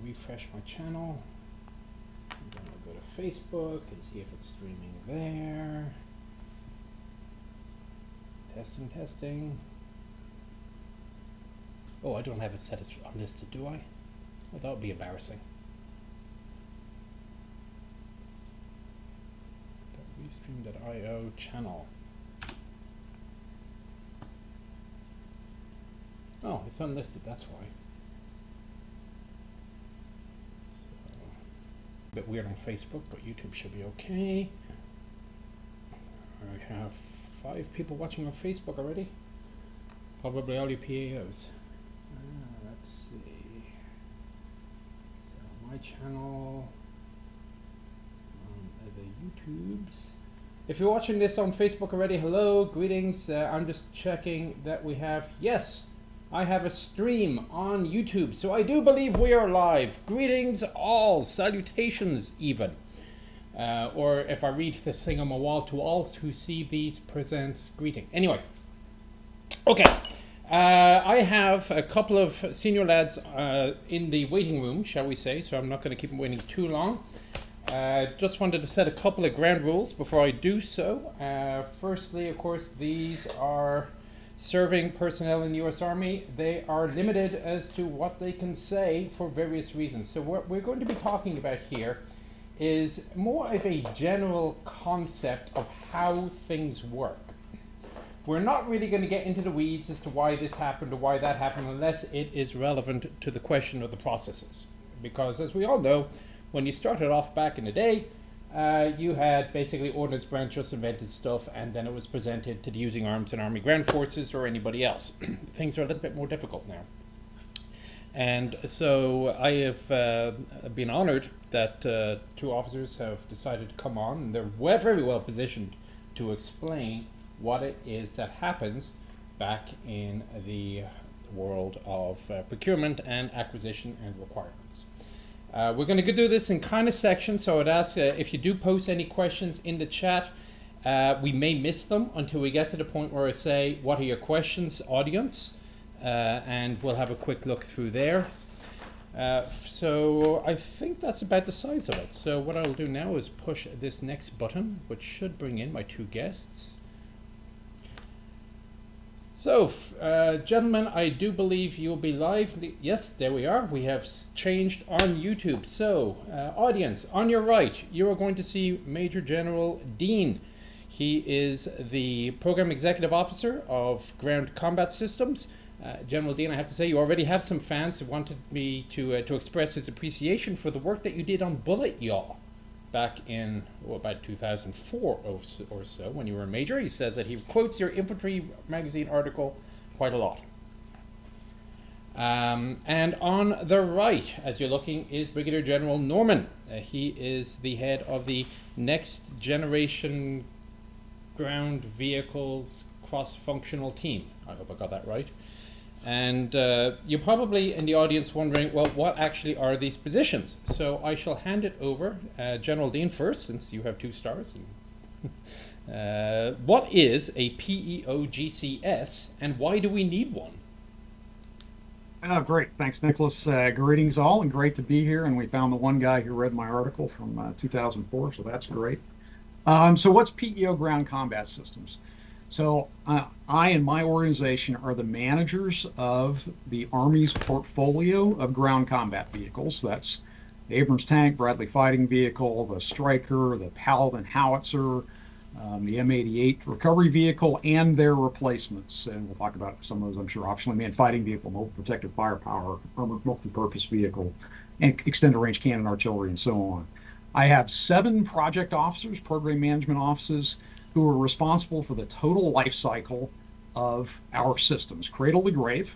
refresh my channel. I'm going to go to Facebook and see if it's streaming there. Testing. Oh, I don't have it set as unlisted, do I? Well, that would be embarrassing. Restream.io channel. Oh, it's unlisted, that's why. So, a bit weird on Facebook, but YouTube should be okay. I have 5 people watching on Facebook already. Probably all your PEOs. Let's see. So my channel, the YouTubes. If you're watching this on Facebook already, hello, greetings. I'm just checking that we have, yes, I have a stream on YouTube. So I do believe we are live. Greetings all, salutations even. Or if I read this thing on my wall, to all who see these presents greeting. Anyway, okay. I have a couple of senior lads in the waiting room, shall we say, so I'm not going to keep them waiting too long. Just wanted to set a couple of ground rules before I do so. Firstly, of course, these are serving personnel in the U.S. Army. They are limited as to what they can say for various reasons. So what we're going to be talking about here is more of a general concept of how things work. We're not really going to get into the weeds as to why this happened or why that happened unless it is relevant to the question of the processes. Because as we all know, when you started off back in the day, you had basically Ordnance branch just invented stuff and then it was presented to the using arms and Army Ground Forces or anybody else. Things are a little bit more difficult now. And so I have been honored that 2 officers have decided to come on, and they're very well positioned to explain what it is that happens back in the world of procurement and acquisition and requirements. We're going to do this in kind of sections, so I'd ask if you do post any questions in the chat, we may miss them until we get to the point where I say, what are your questions, audience? And we'll have a quick look through there. So I think that's about the size of it. So what I'll do now is push this next button, which should bring in my 2 guests. So, gentlemen, I do believe you'll be live. Yes, there we are. We have changed on YouTube. So, audience, on your right, you are going to see Major General Dean. He is the Program Executive Officer of Ground Combat Systems. General Dean, I have to say, you already have some fans who wanted me to express his appreciation for the work that you did on Bullet Yaw back in about 2004 or so when you were a major. He says that he quotes your Infantry magazine article quite a lot. And on the right, as you're looking, is Brigadier General Norman. He is the head of the Next Generation Ground Vehicles Cross-Functional Team. I hope I got that right. And you're probably in the audience wondering, well, what actually are these positions? So I shall hand it over, General Dean first, since you have 2 stars. What is a PEO GCS and why do we need one? Great. Thanks, Nicholas. Greetings all, and great to be here. And we found the one guy who read my article from 2004, so that's great. So what's PEO Ground Combat Systems? So I and my organization are the managers of the Army's portfolio of ground combat vehicles. That's the Abrams tank, Bradley fighting vehicle, the Stryker, the Paladin howitzer, the M88 recovery vehicle, and their replacements. And we'll talk about some of those, I'm sure. Optionally manned fighting vehicle, mobile protective firepower, armored multi-purpose vehicle, and extended range cannon artillery, and so on. I have 7 project officers, program management officers, who are responsible for the total life cycle of our systems, cradle to grave.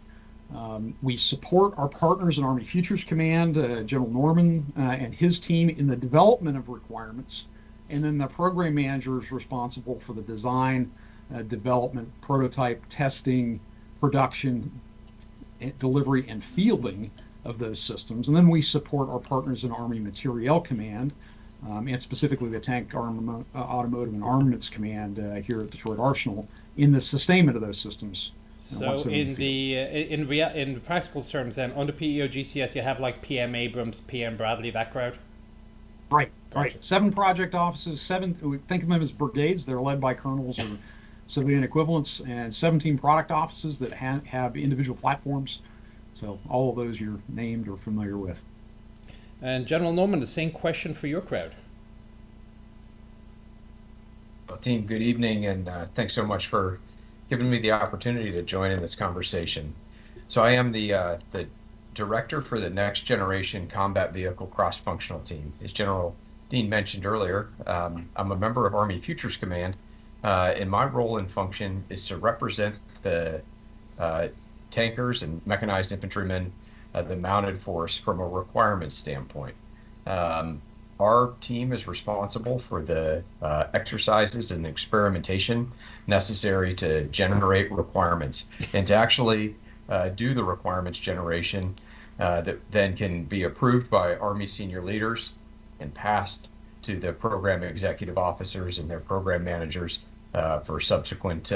We support our partners in Army Futures Command, General Norman and his team in the development of requirements, and then the program manager is responsible for the design, development, prototype, testing, production, delivery, and fielding of those systems. And then we support our partners in Army Materiel Command, and specifically the Tank Automotive and Armaments Command here at Detroit Arsenal in the sustainment of those systems So in practical terms, then under PEO GCS, you have like PM Abrams, PM Bradley, that crowd. Right, Gotcha. right. 7 project offices, 7. We think of them as brigades. They're led by colonels or civilian equivalents, and 17 product offices that have individual platforms. So all of those you're named or familiar with. And General Norman, the same question for your crowd. Well, team, good evening, and thanks so much for giving me the opportunity to join in this conversation. So I am the director for the Next Generation Combat Vehicle Cross-Functional Team. As General Dean mentioned earlier, I'm a member of Army Futures Command, and my role and function is to represent the tankers and mechanized infantrymen, the mounted force from a requirements standpoint. Our team is responsible for the exercises and experimentation necessary to generate requirements and to actually do the requirements generation that then can be approved by Army senior leaders and passed to the program executive officers and their program managers for subsequent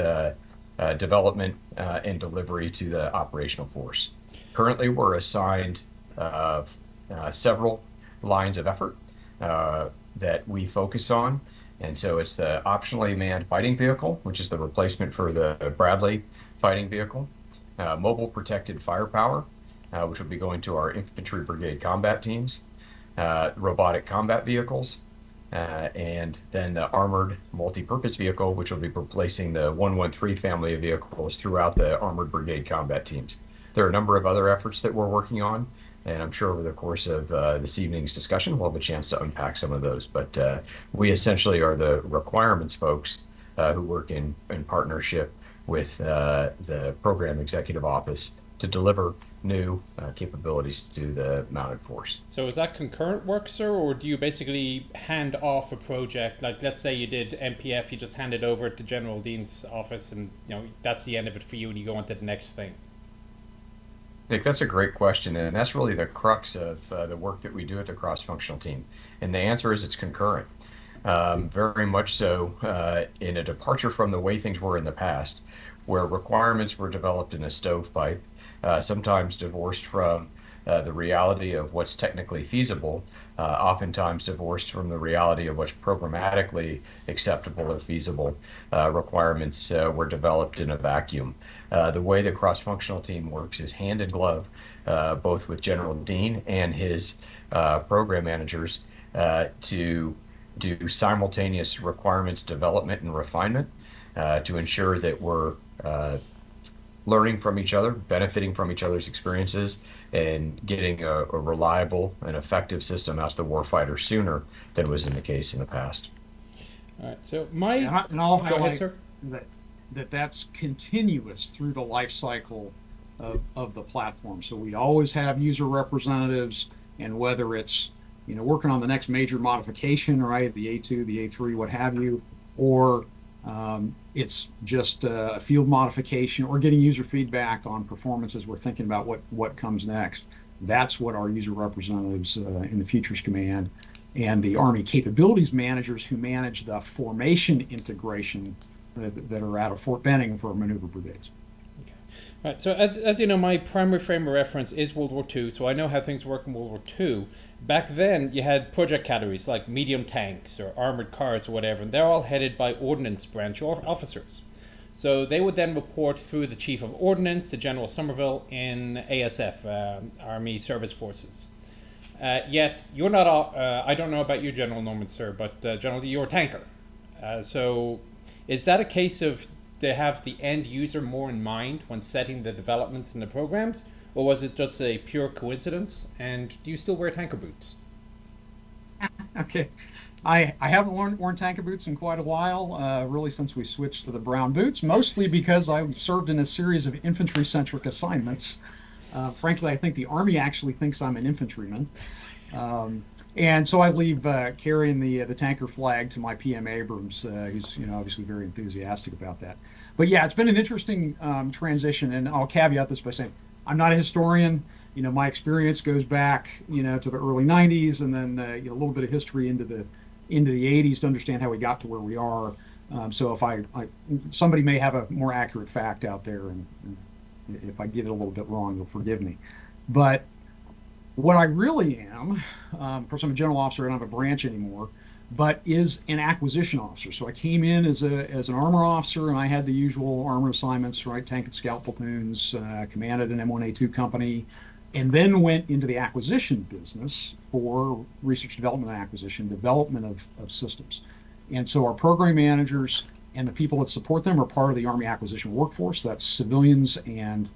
development and delivery to the operational force. Currently, we're assigned several lines of effort that we focus on. And so it's the optionally manned fighting vehicle, which is the replacement for the Bradley fighting vehicle, mobile protected firepower, which will be going to our infantry brigade combat teams, robotic combat vehicles, and then the armored multi-purpose vehicle, which will be replacing the 113 family of vehicles throughout the armored brigade combat teams. There are a number of other efforts that we're working on, and I'm sure over the course of this evening's discussion, we'll have a chance to unpack some of those. But we essentially are the requirements folks who work in partnership with the program executive office to deliver new capabilities to the mounted force. So is that concurrent work, sir, or do you basically hand off a project? Like, let's say you did MPF, you just hand it over to General Dean's office, and that's the end of it for you, and you go on to the next thing. Nick, that's a great question, and that's really the crux of the work that we do at the cross-functional team. And the answer is it's concurrent. Very much so in a departure from the way things were in the past, where requirements were developed in a stovepipe, sometimes divorced from the reality of what's technically feasible, oftentimes divorced from the reality of what's programmatically acceptable or feasible. Requirements were developed in a vacuum. The way the cross-functional team works is hand in glove, both with General Dean and his program managers to do simultaneous requirements development and refinement to ensure that we're learning from each other, benefiting from each other's experiences, and getting a reliable and effective system out to the warfighter sooner than was in the case in the past. All right, so I'll go ahead, sir. That's continuous through the life cycle of the platform. So we always have user representatives, and whether it's working on the next major modification, right, the A2, the A3, what have you, or it's just a field modification or getting user feedback on performance as we're thinking about what comes next. That's what our user representatives in the Futures Command and the Army capabilities managers who manage the formation integration that are out of Fort Benning for maneuver brigades. Okay. All right, so as you know, my primary frame of reference is World War II, so I know how things work in World War II. Back then, you had project categories like medium tanks or armored cars or whatever, and they're all headed by Ordnance branch officers. So they would then report through the Chief of Ordnance to General Somerville in ASF, Army Service Forces. Yet, you're not, I don't know about you, General Norman, sir, but General, you're a tanker. So is that a case of they have the end user more in mind when setting the developments and the programs? Or was it just a pure coincidence? And do you still wear tanker boots? Okay, I haven't worn tanker boots in quite a while, really since we switched to the brown boots, mostly because I served in a series of infantry-centric assignments. Frankly, I think the Army actually thinks I'm an infantryman. And so I leave carrying the tanker flag to my PM Abrams, who's obviously very enthusiastic about that. But yeah, it's been an interesting transition, and I'll caveat this by saying, I'm not a historian. My experience goes back, to the early 90s, and then a little bit of history into the 80s to understand how we got to where we are. So if somebody may have a more accurate fact out there, and if I get it a little bit wrong, you'll forgive me. But what I really am, of course, I'm a general officer. I don't have a branch anymore, but is an acquisition officer. So I came in as an armor officer, and I had the usual armor assignments, right? Tank and scout platoons, commanded an M1A2 company, and then went into the acquisition business for research, development, and acquisition, development of systems. And so our program managers and the people that support them are part of the Army acquisition workforce. That's civilians and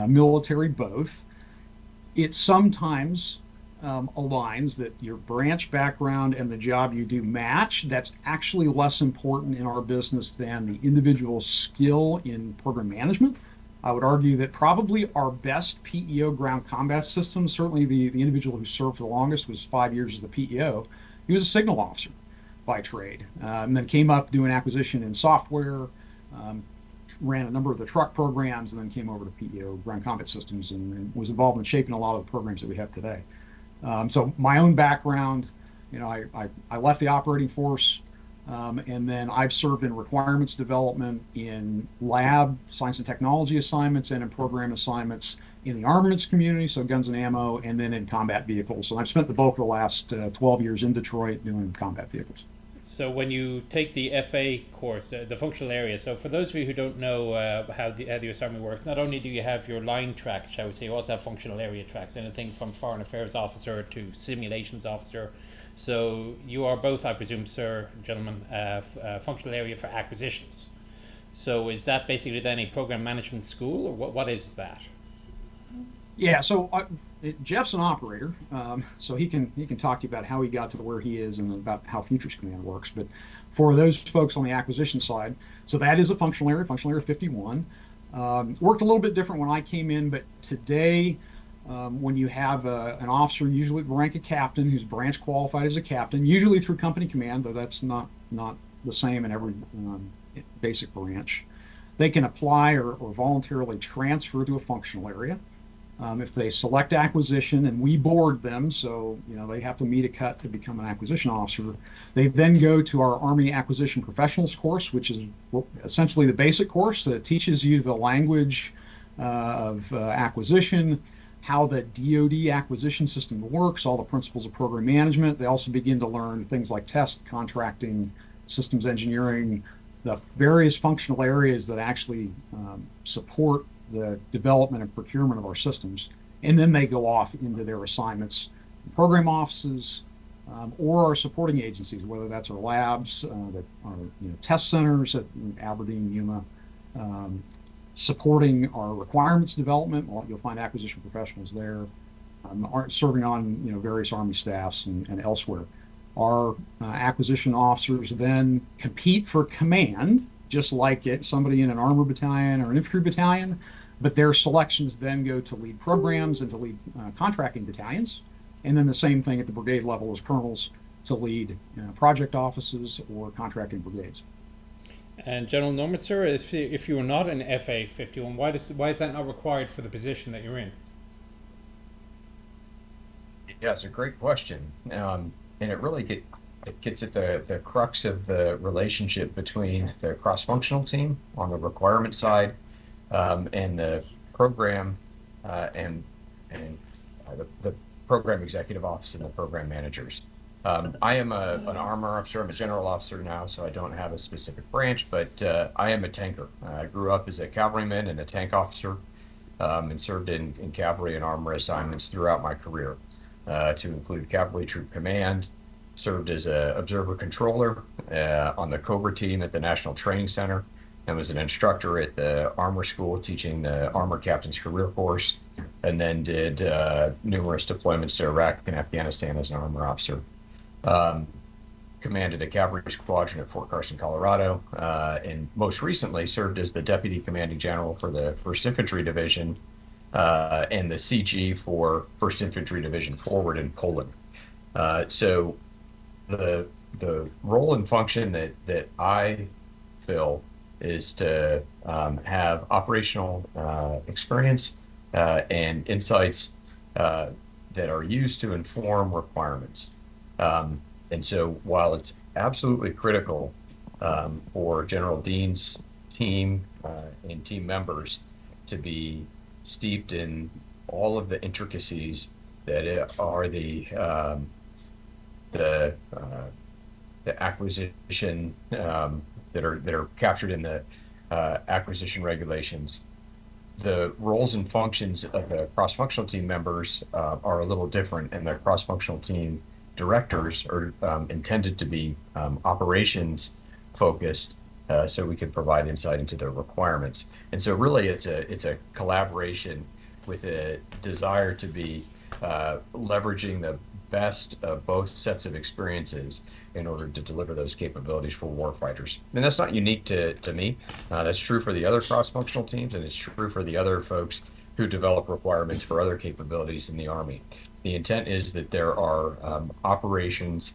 military both. It sometimes aligns that your branch background and the job you do match. That's actually less important in our business than the individual skill in program management. I would argue that probably our best PEO ground combat system, certainly the individual who served for the longest was 5 years as the PEO. He was a signal officer by trade, and then came up doing acquisition in software, ran a number of the truck programs, and then came over to PEO ground combat systems, and was involved in shaping a lot of the programs that we have today. So my own background, I left the operating force, and then I've served in requirements development, in lab science and technology assignments, and in program assignments in the armaments community, so guns and ammo, and then in combat vehicles. And I've spent the bulk of the last 12 years in Detroit doing combat vehicles. So when you take the FA course, the functional area, so for those of you who don't know how the US Army works, not only do you have your line tracks, shall we say, you also have functional area tracks, anything from foreign affairs officer to simulations officer. So you are both, I presume, sir, gentlemen, functional area for acquisitions. So is that basically then a program management school, or what is that? Yeah, so Jeff's an operator, so he can talk to you about how he got to where he is and about how Futures Command works. But for those folks on the acquisition side, so that is a functional area 51. Worked a little bit different when I came in, but today, when you have an officer, usually the rank of captain, who's branch qualified as a captain, usually through company command, though that's not the same in every basic branch, they can apply or voluntarily transfer to a functional area. If they select acquisition, and we board them, so they have to meet a cut to become an acquisition officer, they then go to our Army Acquisition Professionals course, which is essentially the basic course that teaches you the language of acquisition, how the DoD acquisition system works, all the principles of program management. They also begin to learn things like test, contracting, systems engineering, the various functional areas that actually support the development and procurement of our systems. And then they go off into their assignments, program offices, or our supporting agencies, whether that's our labs, that are test centers at Aberdeen, Yuma, supporting our requirements development. You'll find acquisition professionals there, serving on various Army staffs and elsewhere. Our acquisition officers then compete for command, just like somebody in an armor battalion or an infantry battalion, but their selections then go to lead programs and to lead contracting battalions, and then the same thing at the brigade level as colonels to lead project offices or contracting brigades. And General Norman, sir, if you are not an FA 51, why is that not required for the position that you're in? Yeah, it's a great question, and it really gets at the crux of the relationship between the cross-functional team on the requirement side and the program and the program executive office and the program managers. I am an armor officer. I'm a general officer now, so I don't have a specific branch, but I am a tanker. I grew up as a cavalryman and a tank officer, and served in cavalry and armor assignments throughout my career, to include Cavalry Troop Command. Served as an observer controller on the Cobra team at the National Training Center, and was an instructor at the Armor School teaching the Armor Captain's Career Course, and then did numerous deployments to Iraq and Afghanistan as an armor officer. Commanded a cavalry squadron at Fort Carson, Colorado, and most recently served as the Deputy Commanding General for the 1st Infantry Division and the CG for 1st Infantry Division Forward in Poland. So the role and function that I fill is to have operational experience and insights that are used to inform requirements. And so while it's absolutely critical for General Dean's team and team members to be steeped in all of the intricacies that are the acquisition that are captured in the acquisition regulations. The roles and functions of the cross-functional team members are a little different, and the cross-functional team directors are intended to be operations focused, so we can provide insight into their requirements. And so really it's a collaboration with a desire to be leveraging the best of both sets of experiences in order to deliver those capabilities for warfighters. And that's not unique to me. That's true for the other cross-functional teams, and it's true for the other folks who develop requirements for other capabilities in the Army. The intent is that there are operations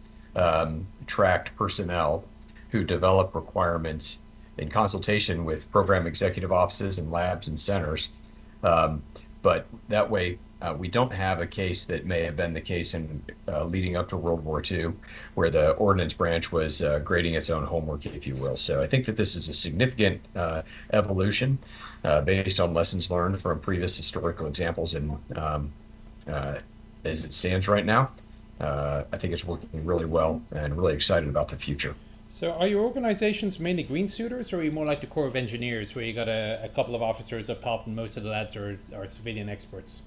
tracked personnel who develop requirements in consultation with program executive offices and labs and centers. But that way, we don't have a case that may have been the case in leading up to World War II, where the Ordnance branch was grading its own homework, if you will. So I think that this is a significant evolution based on lessons learned from previous historical examples. And as it stands right now, I think it's working really well and really excited about the future. So are your organizations mainly green suiters, or are you more like the Corps of Engineers, where you got a couple of officers up top and most of the lads are civilian experts?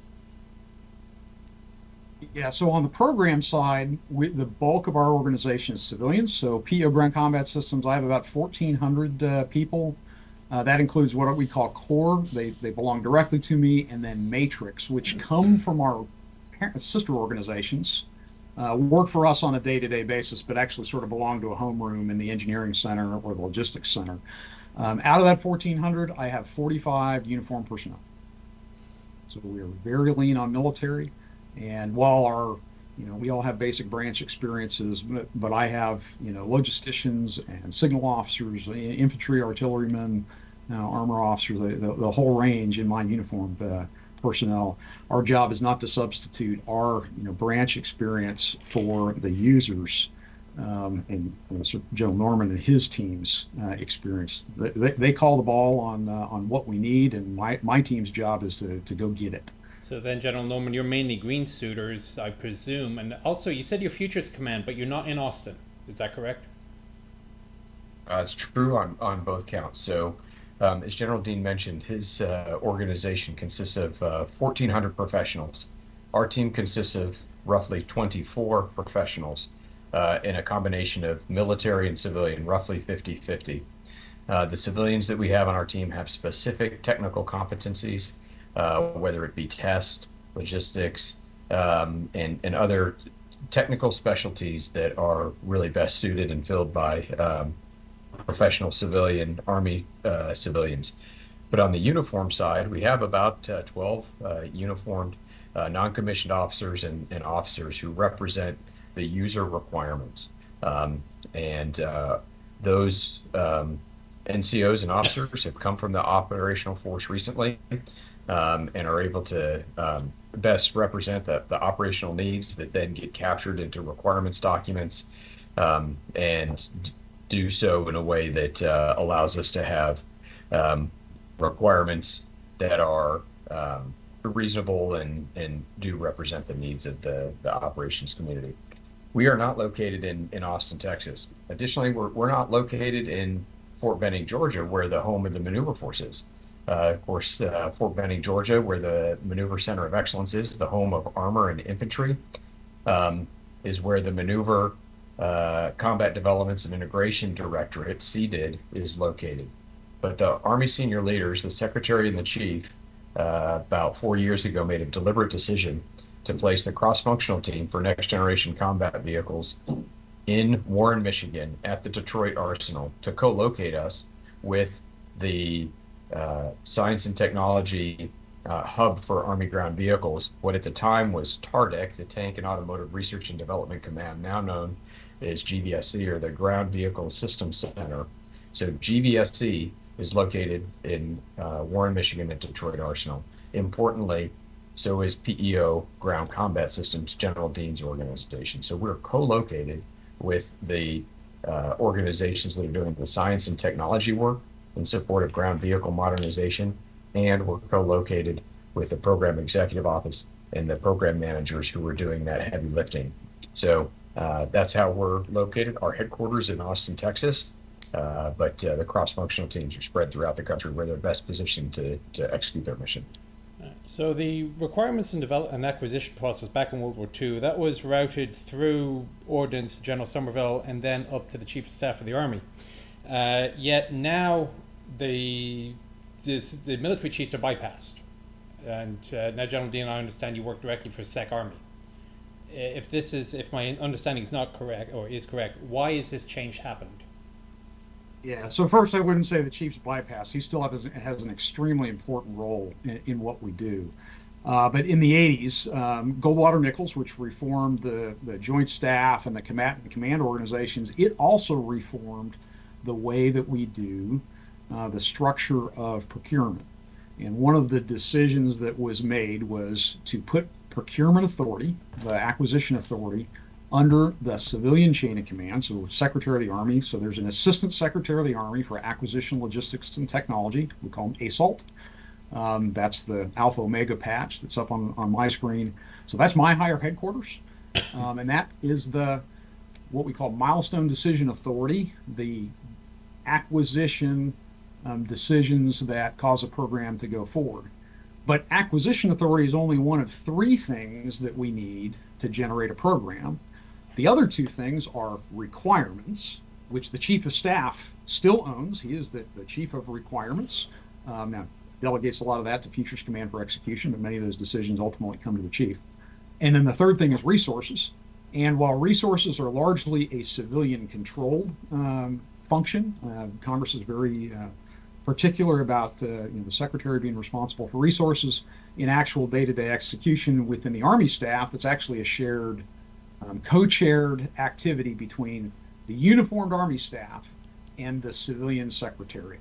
Yeah, so on the program side, the bulk of our organization is civilians. So PEO Ground Combat Systems, I have about 1,400 people. That includes what we call core. They belong directly to me, and then matrix, which come from our sister organizations, work for us on a day-to-day basis, but actually sort of belong to a homeroom in the engineering center or the logistics center. Out of that 1,400, I have 45 uniformed personnel. So we are very lean on military. And while we all have basic branch experiences, but I have, logisticians and signal officers, infantry, artillerymen, armor officers, the whole range in my uniformed personnel. Our job is not to substitute our, branch experience for the users and General Norman and his team's experience. They call the ball on what we need, and my team's job is to go get it. So then, General Norman, you're mainly green suiters, I presume. And also, you said your Futures Command, but you're not in Austin. Is that correct? It's true on both counts. So, as General Dean mentioned, his organization consists of 1,400 professionals. Our team consists of roughly 24 professionals in a combination of military and civilian, roughly 50-50. The civilians that we have on our team have specific technical competencies, whether it be test, logistics, and other technical specialties that are really best suited and filled by professional civilian Army civilians. But on the uniform side, we have about 12 uniformed non-commissioned officers and officers who represent the user requirements. And those NCOs and officers have come from the operational force recently, and are able to best represent the operational needs that then get captured into requirements documents, and do so in a way that allows us to have requirements that are reasonable and do represent the needs of the operations community. We are not located in Austin, Texas. Additionally, we're not located in Fort Benning, Georgia, where the home of the maneuver force is. Of course, Fort Benning, Georgia, where the Maneuver Center of Excellence is, the home of armor and infantry, is where the Maneuver Combat Developments and Integration Directorate, CDID, is located. But the Army senior leaders, the Secretary and the Chief, about 4 years ago made a deliberate decision to place the cross-functional team for next generation combat vehicles in Warren, Michigan at the Detroit Arsenal to co-locate us with the Science and Technology hub for Army ground vehicles, what at the time was TARDEC, the Tank and Automotive Research and Development Command, now known as GVSC, or the Ground Vehicle Systems Center. So GVSC is located in Warren, Michigan at Detroit Arsenal. Importantly, so is PEO Ground Combat Systems, General Dean's organization. So we're co-located with the organizations that are doing the science and technology work in support of ground vehicle modernization, and we're co-located with the program executive office and the program managers who are doing that heavy lifting. So that's how we're located. Our headquarters in Austin, Texas, but the cross-functional teams are spread throughout the country where they're best positioned to execute their mission. So the requirements and development and acquisition process back in World War II, that was routed through Ordnance, General Somerville, and then up to the Chief of Staff of the Army. Yet now the military chiefs are bypassed. And now, General Dean, I understand you work directly for SecArmy. If my understanding is not correct, or is correct, why has this change happened? Yeah, so first I wouldn't say the chief's bypassed. He still has an extremely important role in what we do. But in the 80s, Goldwater Nichols, which reformed the Joint Staff and the combatant command organizations, it also reformed the way that we do the structure of procurement. And one of the decisions that was made was to put procurement authority, the acquisition authority, under the civilian chain of command, so Secretary of the Army. So there's an Assistant Secretary of the Army for Acquisition, Logistics, and Technology. We call him ASALT. That's the Alpha Omega patch that's up on my screen. So that's my higher headquarters. And that is what we call Milestone Decision Authority, the acquisition decisions that cause a program to go forward. But acquisition authority is only one of three things that we need to generate a program. The other two things are requirements, which the Chief of Staff still owns. He is the Chief of Requirements. Now, delegates a lot of that to Futures Command for execution, but many of those decisions ultimately come to the Chief. And then the third thing is resources. And while resources are largely a civilian-controlled function, Congress is very particular about the Secretary being responsible for resources. In actual day-to-day execution within the Army staff, it's actually a shared, co-chaired activity between the uniformed Army staff and the civilian secretary.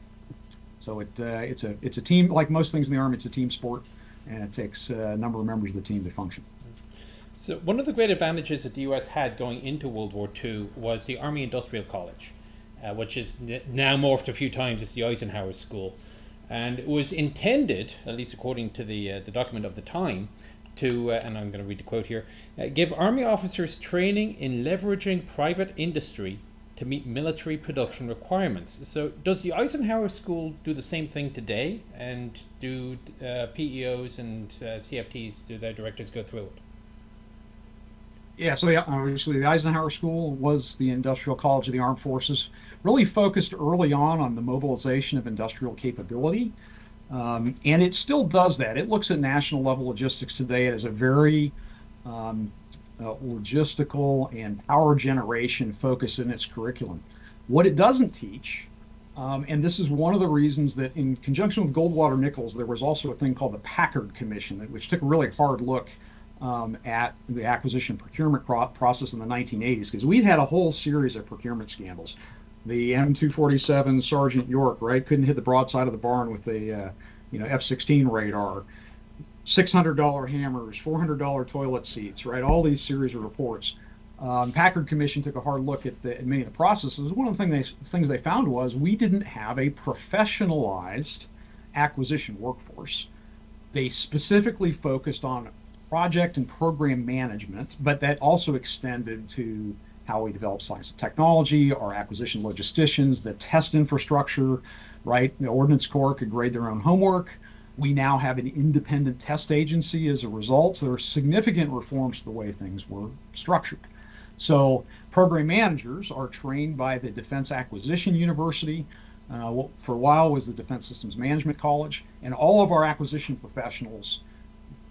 So it's a team, like most things in the Army, it's a team sport, and it takes a number of members of the team to function. So one of the great advantages that the U.S. had going into World War II was the Army Industrial College, which is now morphed a few times as the Eisenhower School. And it was intended, at least according to the document of the time, to, and I'm going to read the quote here, give Army officers training in leveraging private industry to meet military production requirements. So does the Eisenhower School do the same thing today? And do PEOs and CFTs, do their directors go through it? Yeah, so obviously the Eisenhower School was the Industrial College of the Armed Forces, really focused early on the mobilization of industrial capability. And it still does that. It looks at national level logistics today as a very logistical and power generation focus in its curriculum. What it doesn't teach, and this is one of the reasons that in conjunction with Goldwater Nichols, there was also a thing called the Packard Commission, which took a really hard look at the acquisition procurement process in the 1980s, because we'd had a whole series of procurement scandals. The M247 Sergeant York, right, couldn't hit the broadside of the barn with the F-16 radar. $600 hammers, $400 toilet seats, right? All these series of reports. Packard Commission took a hard look at many of the processes. One of the things they found was we didn't have a professionalized acquisition workforce. They specifically focused on project and program management, but that also extended to how we develop science and technology, our acquisition logisticians, the test infrastructure, right? The Ordnance Corps could grade their own homework. We now have an independent test agency as a result. So there are significant reforms to the way things were structured. So program managers are trained by the Defense Acquisition University. What for a while was the Defense Systems Management College, and all of our acquisition professionals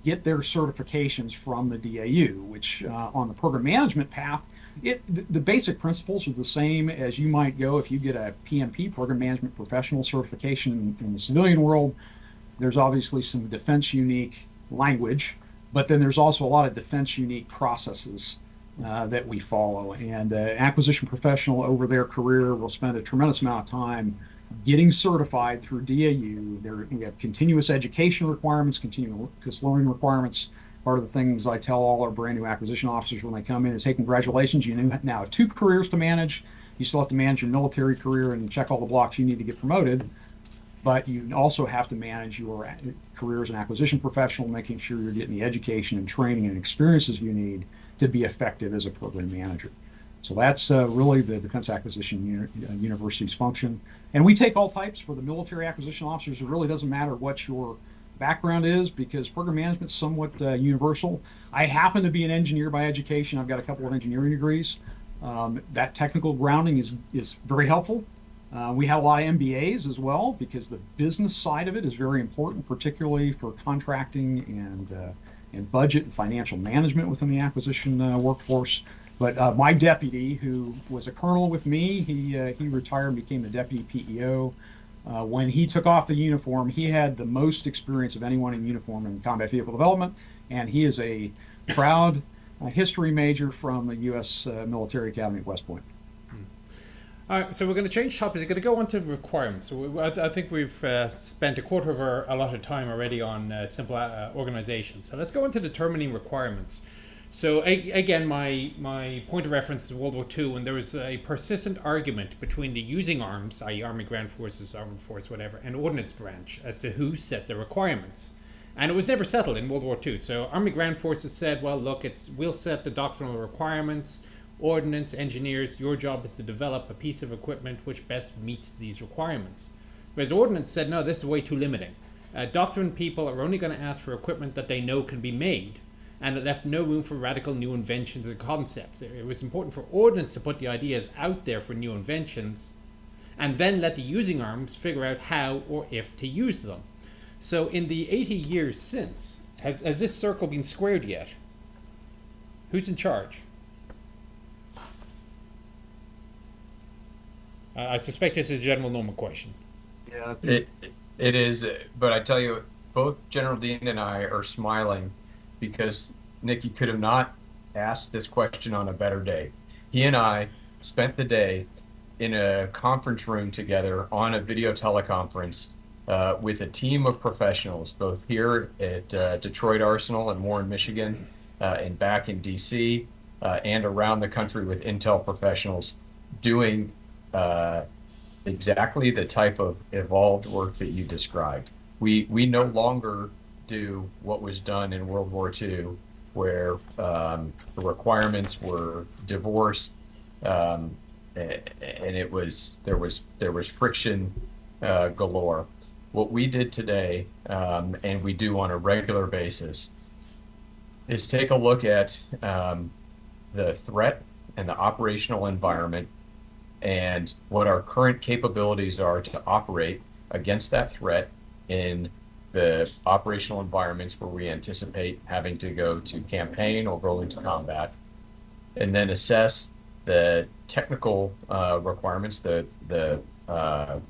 get their certifications from the DAU, which on the program management path, the basic principles are the same as you might go if you get a PMP, Program Management Professional certification in the civilian world. There's obviously some defense unique language, but then there's also a lot of defense unique processes that we follow. And acquisition professional over their career will spend a tremendous amount of time getting certified through DAU. We have continuous education requirements, continuous learning requirements. Part of the things I tell all our brand new acquisition officers when they come in is, hey, congratulations, you now have 2 careers to manage. You still have to manage your military career and check all the blocks you need to get promoted, but you also have to manage your career as an acquisition professional, making sure you're getting the education and training and experiences you need to be effective as a program manager. So that's really the Defense Acquisition University's function. And we take all types for the military acquisition officers. It really doesn't matter what your background is, because program management is somewhat universal. I happen to be an engineer by education. I've got a couple of engineering degrees. That technical grounding is very helpful. We have a lot of MBAs as well, because the business side of it is very important, particularly for contracting and budget and financial management within the acquisition workforce. But my deputy, who was a colonel with me, he retired and became the deputy PEO. When he took off the uniform, he had the most experience of anyone in uniform in combat vehicle development, and he is a proud history major from the U.S. Military Academy at West Point. All right, so we're going to change topics. We're going to go on to requirements. So I think we've spent a quarter of our allotted time already on simple organization. So let's go into determining requirements. So again, my point of reference is World War II, and there was a persistent argument between the using arms, i.e. Army Ground Forces, Armed Force, whatever, and Ordnance Branch as to who set the requirements. And it was never settled in World War II. So Army Ground Forces said, well, look, we'll set the doctrinal requirements. Ordnance engineers, your job is to develop a piece of equipment which best meets these requirements. Whereas Ordnance said, no, this is way too limiting. Doctrine people are only going to ask for equipment that they know can be made, and it left no room for radical new inventions or concepts. It was important for Ordnance to put the ideas out there for new inventions, and then let the using arms figure out how or if to use them. So in the 80 years since, has this circle been squared yet? Who's in charge? I suspect this is a general normal question. Yeah, it is, but I tell you, both General Dean and I are smiling because Nicky could have not asked this question on a better day. He and I spent the day in a conference room together on a video teleconference with a team of professionals, both here at Detroit Arsenal and Warren, Michigan, and back in DC, and around the country with Intel professionals doing exactly the type of evolved work that you described. We no longer do what was done in World War II, where the requirements were divorced, and there was friction galore. What we did today, and we do on a regular basis, is take a look at the threat and the operational environment and what our current capabilities are to operate against that threat in the operational environments where we anticipate having to go to campaign or go into combat, and then assess the technical requirements, the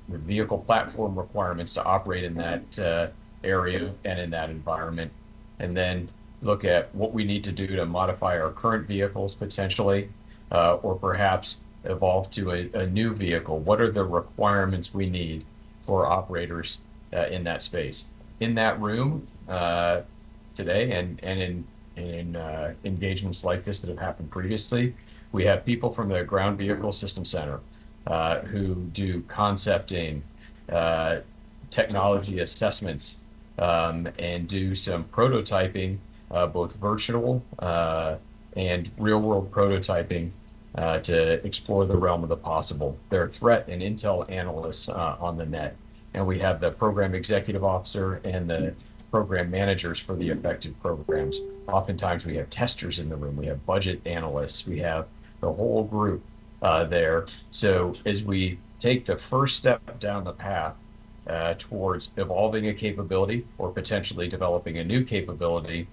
vehicle platform requirements to operate in that area and in that environment, and then look at what we need to do to modify our current vehicles potentially, or perhaps evolve to a new vehicle. What are the requirements we need for operators in that space? In that room today, and in engagements like this that have happened previously, we have people from the Ground Vehicle System Center who do concepting, technology assessments, and do some prototyping, both virtual and real-world prototyping, to explore the realm of the possible. There are threat and intel analysts on the net, and we have the program executive officer and the program managers for the effective programs. Oftentimes we have testers in the room, we have budget analysts, we have the whole group there. So as we take the first step down the path towards evolving a capability or potentially developing a new capability,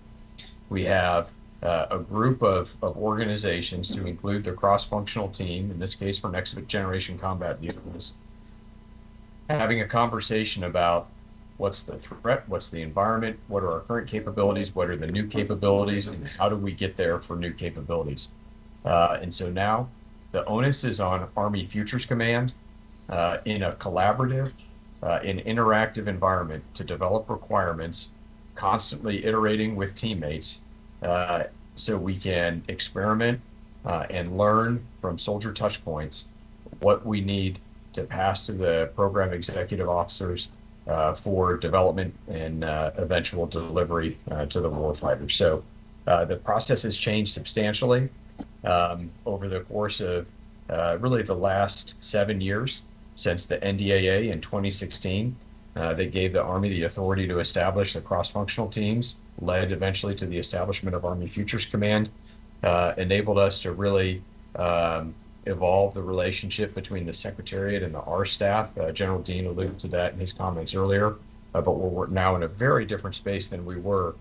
we have a group of organizations, to include the cross-functional team, in this case for next generation combat vehicles, having a conversation about what's the threat, what's the environment, what are our current capabilities, what are the new capabilities, and how do we get there for new capabilities. And so now the onus is on Army Futures Command in a collaborative and interactive environment to develop requirements, constantly iterating with teammates, so we can experiment and learn from soldier touch points what we need to pass to the program executive officers for development and eventual delivery to the warfighter. So the process has changed substantially over the course of really the last 7 years since the NDAA in 2016. They gave the Army the authority to establish the cross-functional teams, led eventually to the establishment of Army Futures Command, enabled us to really evolve the relationship between the Secretariat and the R staff. General Dean alluded to that in his comments earlier, but we're now in a very different space than we were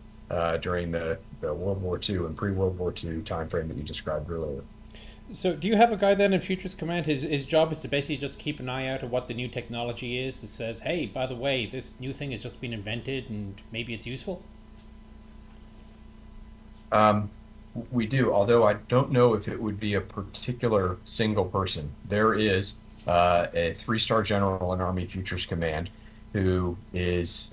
during the World War II and pre-World War II timeframe that you described earlier. So do you have a guy then in Futures Command? His job is to basically just keep an eye out of what the new technology is. It says, hey, by the way, this new thing has just been invented and maybe it's useful? We do, although I don't know if it would be a particular single person. There is a 3-star general in Army Futures Command who is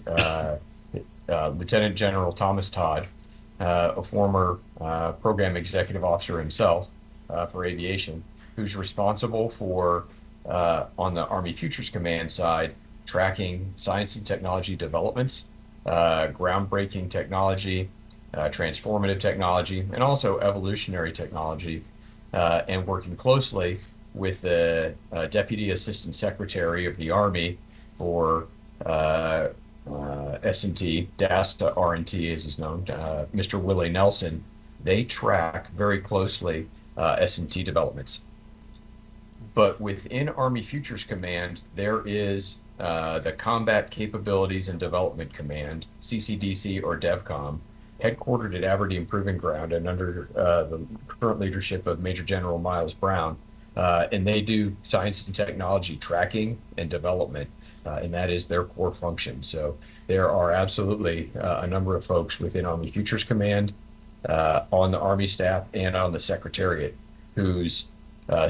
Lieutenant General Thomas Todd, a former program executive officer himself for aviation, who's responsible for, on the Army Futures Command side, tracking science and technology developments, groundbreaking technology, transformative technology, and also evolutionary technology, and working closely with the Deputy Assistant Secretary of the Army for S&T, DASTA R&T as is known, Mr. Willie Nelson. They track very closely S&T developments. But within Army Futures Command, there is the Combat Capabilities and Development Command, CCDC or DEVCOM, headquartered at Aberdeen Proving Ground and under the current leadership of Major General Miles Brown. And they do science and technology tracking and development, and that is their core function. So there are absolutely a number of folks within Army Futures Command, on the Army staff and on the Secretariat, whose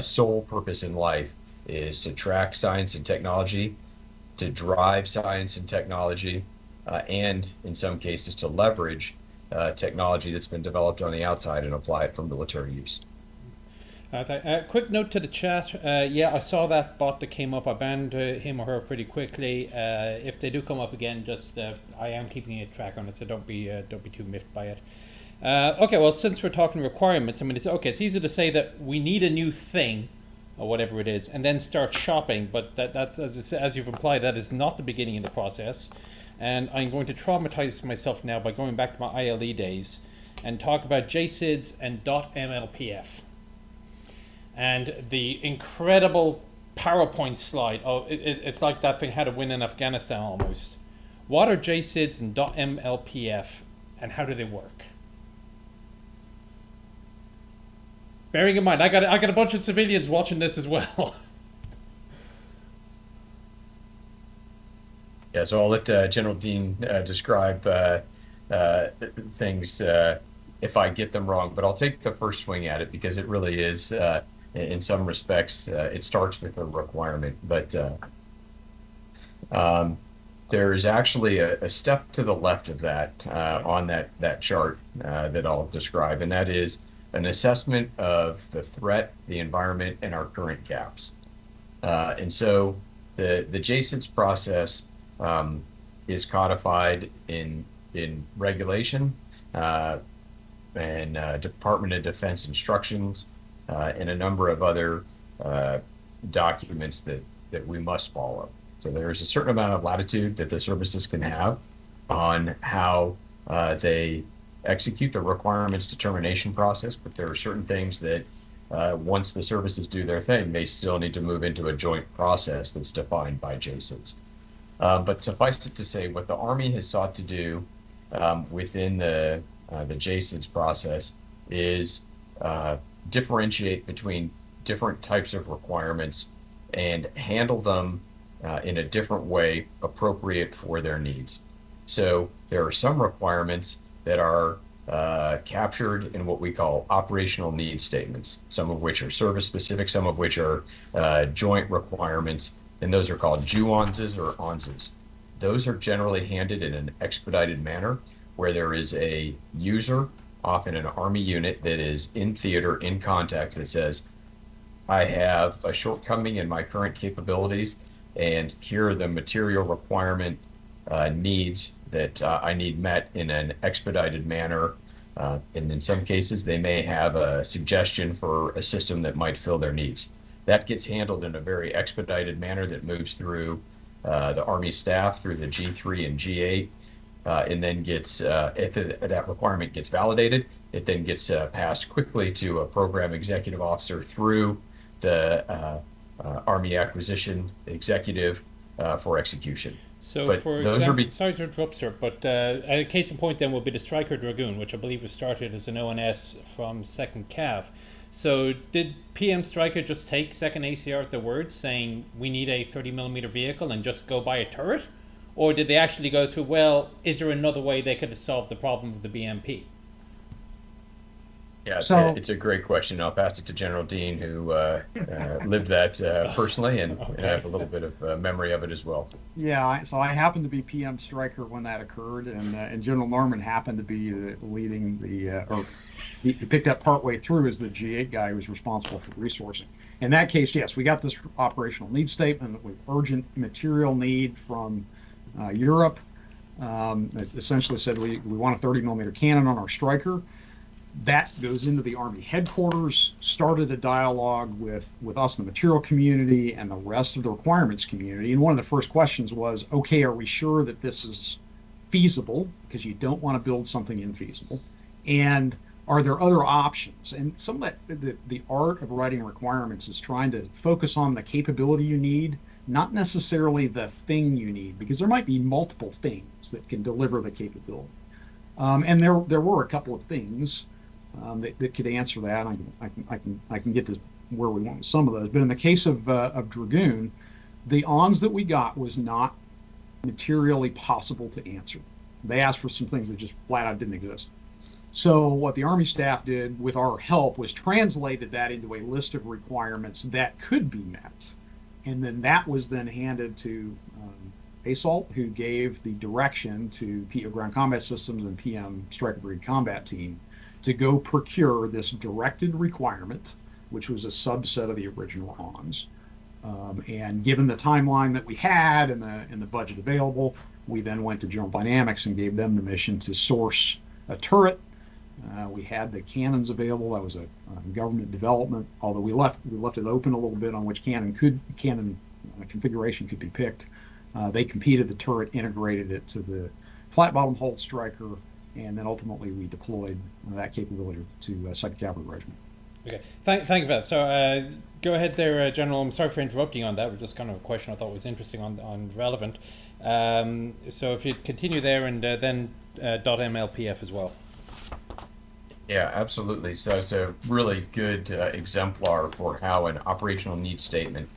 sole purpose in life is to track science and technology, to drive science and technology, and in some cases to leverage technology that's been developed on the outside and apply it for military use. Quick note to the chat. Yeah, I saw that bot that came up. I banned him or her pretty quickly. If they do come up again, just I am keeping a track on it, so don't be too miffed by it. Okay, well, since we're talking requirements, I mean, it's easy to say that we need a new thing, or whatever it is, and then start shopping. But that's as you've implied, that is not the beginning of the process. And I'm going to traumatize myself now by going back to my ILE days and talk about JCIDS and DOTMLPF. And the incredible PowerPoint slide. Oh, it's like that thing, How to Win in Afghanistan almost. What are JCIDS and DOTMLPF and how do they work? Bearing in mind, I got a bunch of civilians watching this as well. Yeah, so I'll let General Dean describe things if I get them wrong, but I'll take the first swing at it because it really is, in some respects, it starts with a requirement. But there is actually a step to the left of that on that chart that I'll describe, and that is an assessment of the threat, the environment, and our current gaps. And so the JCIDS process is codified in regulation and Department of Defense instructions and a number of other documents that we must follow. So there's a certain amount of latitude that the services can have on how they execute the requirements determination process, but there are certain things that once the services do their thing, they still need to move into a joint process that's defined by JCIDS. But suffice it to say, what the Army has sought to do within the JCIDS process is differentiate between different types of requirements and handle them in a different way appropriate for their needs. So there are some requirements that are captured in what we call operational needs statements, some of which are service specific, some of which are joint requirements, and those are called JUONSs or ONSs. Those are generally handed in an expedited manner where there is a user, often an Army unit, that is in theater, in contact, that says, I have a shortcoming in my current capabilities, and here are the material requirement needs that I need met in an expedited manner. And in some cases, they may have a suggestion for a system that might fill their needs. That gets handled in a very expedited manner that moves through the Army staff, through the G3 and G8, and then gets, if that requirement gets validated, it then gets passed quickly to a program executive officer through the Army acquisition executive for execution. So, But for those example, are sorry to interrupt, sir, but a case in point then would be the Stryker Dragoon, which I believe was started as an ONS from 2nd Cav. So, did PM Stryker just take 2nd ACR at their word, saying we need a 30mm vehicle and just go buy a turret? Or did they actually go through, well, is there another way they could have solved the problem of the BMP? Yeah, So- it's a great question. I'll pass it to General Dean, who lived that personally, and Okay. I have a little bit of memory of it as well. Yeah, so I happened to be PM Stryker when that occurred, and General Norman happened to be leading or he picked up partway through as the G8 guy who was responsible for resourcing. In that case, yes, we got this operational need statement with urgent material need from Europe. It essentially said we want a 30mm cannon on our Stryker. That goes into the Army headquarters, started a dialogue with us, the material community, and the rest of the requirements community. And one of the first questions was, okay, are we sure that this is feasible? Because you don't want to build something infeasible. And are there other options? And some of that, the art of writing requirements is trying to focus on the capability you need, not necessarily the thing you need, because there might be multiple things that can deliver the capability. And there were a couple of things that could answer that. I can get to where we want with some of those. But in the case of Dragoon, the ONS that we got was not materially possible to answer. They asked for some things that just flat out didn't exist. So what the Army staff did with our help was translated that into a list of requirements that could be met. And then that was then handed to ASALT, who gave the direction to PEO Ground Combat Systems and PM Stryker Brigade Combat Team to go procure this directed requirement, which was a subset of the original ONS. And given the timeline that we had and the budget available, we then went to General Dynamics and gave them the mission to source a turret. We had the cannons available. That was a government development, although we left it open a little bit on which cannon configuration could be picked. They competed the turret, integrated it to the flat bottom hull Stryker, and then ultimately we deployed that capability to 2nd Cavalry Regiment. Okay, thank you for that. So go ahead there, General. I'm sorry for interrupting you on that. It was just kind of a question I thought was interesting on relevant. So if you continue there, and then .MLPF as well. Yeah, absolutely. So it's a really good exemplar for how an operational needs statement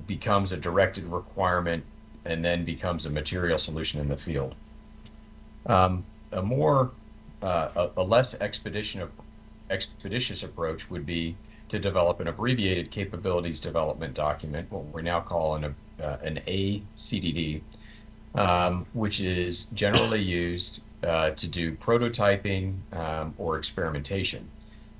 becomes a directed requirement and then becomes a material solution in the field. A less expeditious approach would be to develop an abbreviated capabilities development document, what we now call an ACDD, which is generally used to do prototyping or experimentation.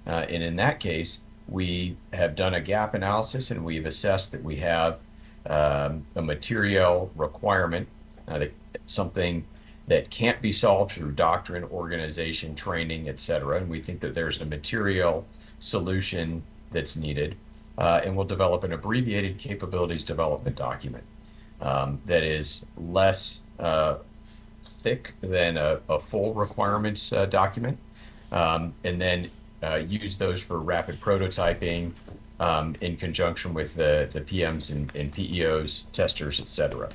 And in that case, we have done a gap analysis and we've assessed that we have a material requirement, something that can't be solved through doctrine, organization, training, etc. And we think that there's a material solution that's needed. And we'll develop an abbreviated capabilities development document that is less thick than a full requirements document, and then use those for rapid prototyping in conjunction with the PMs and PEOs, testers, etc.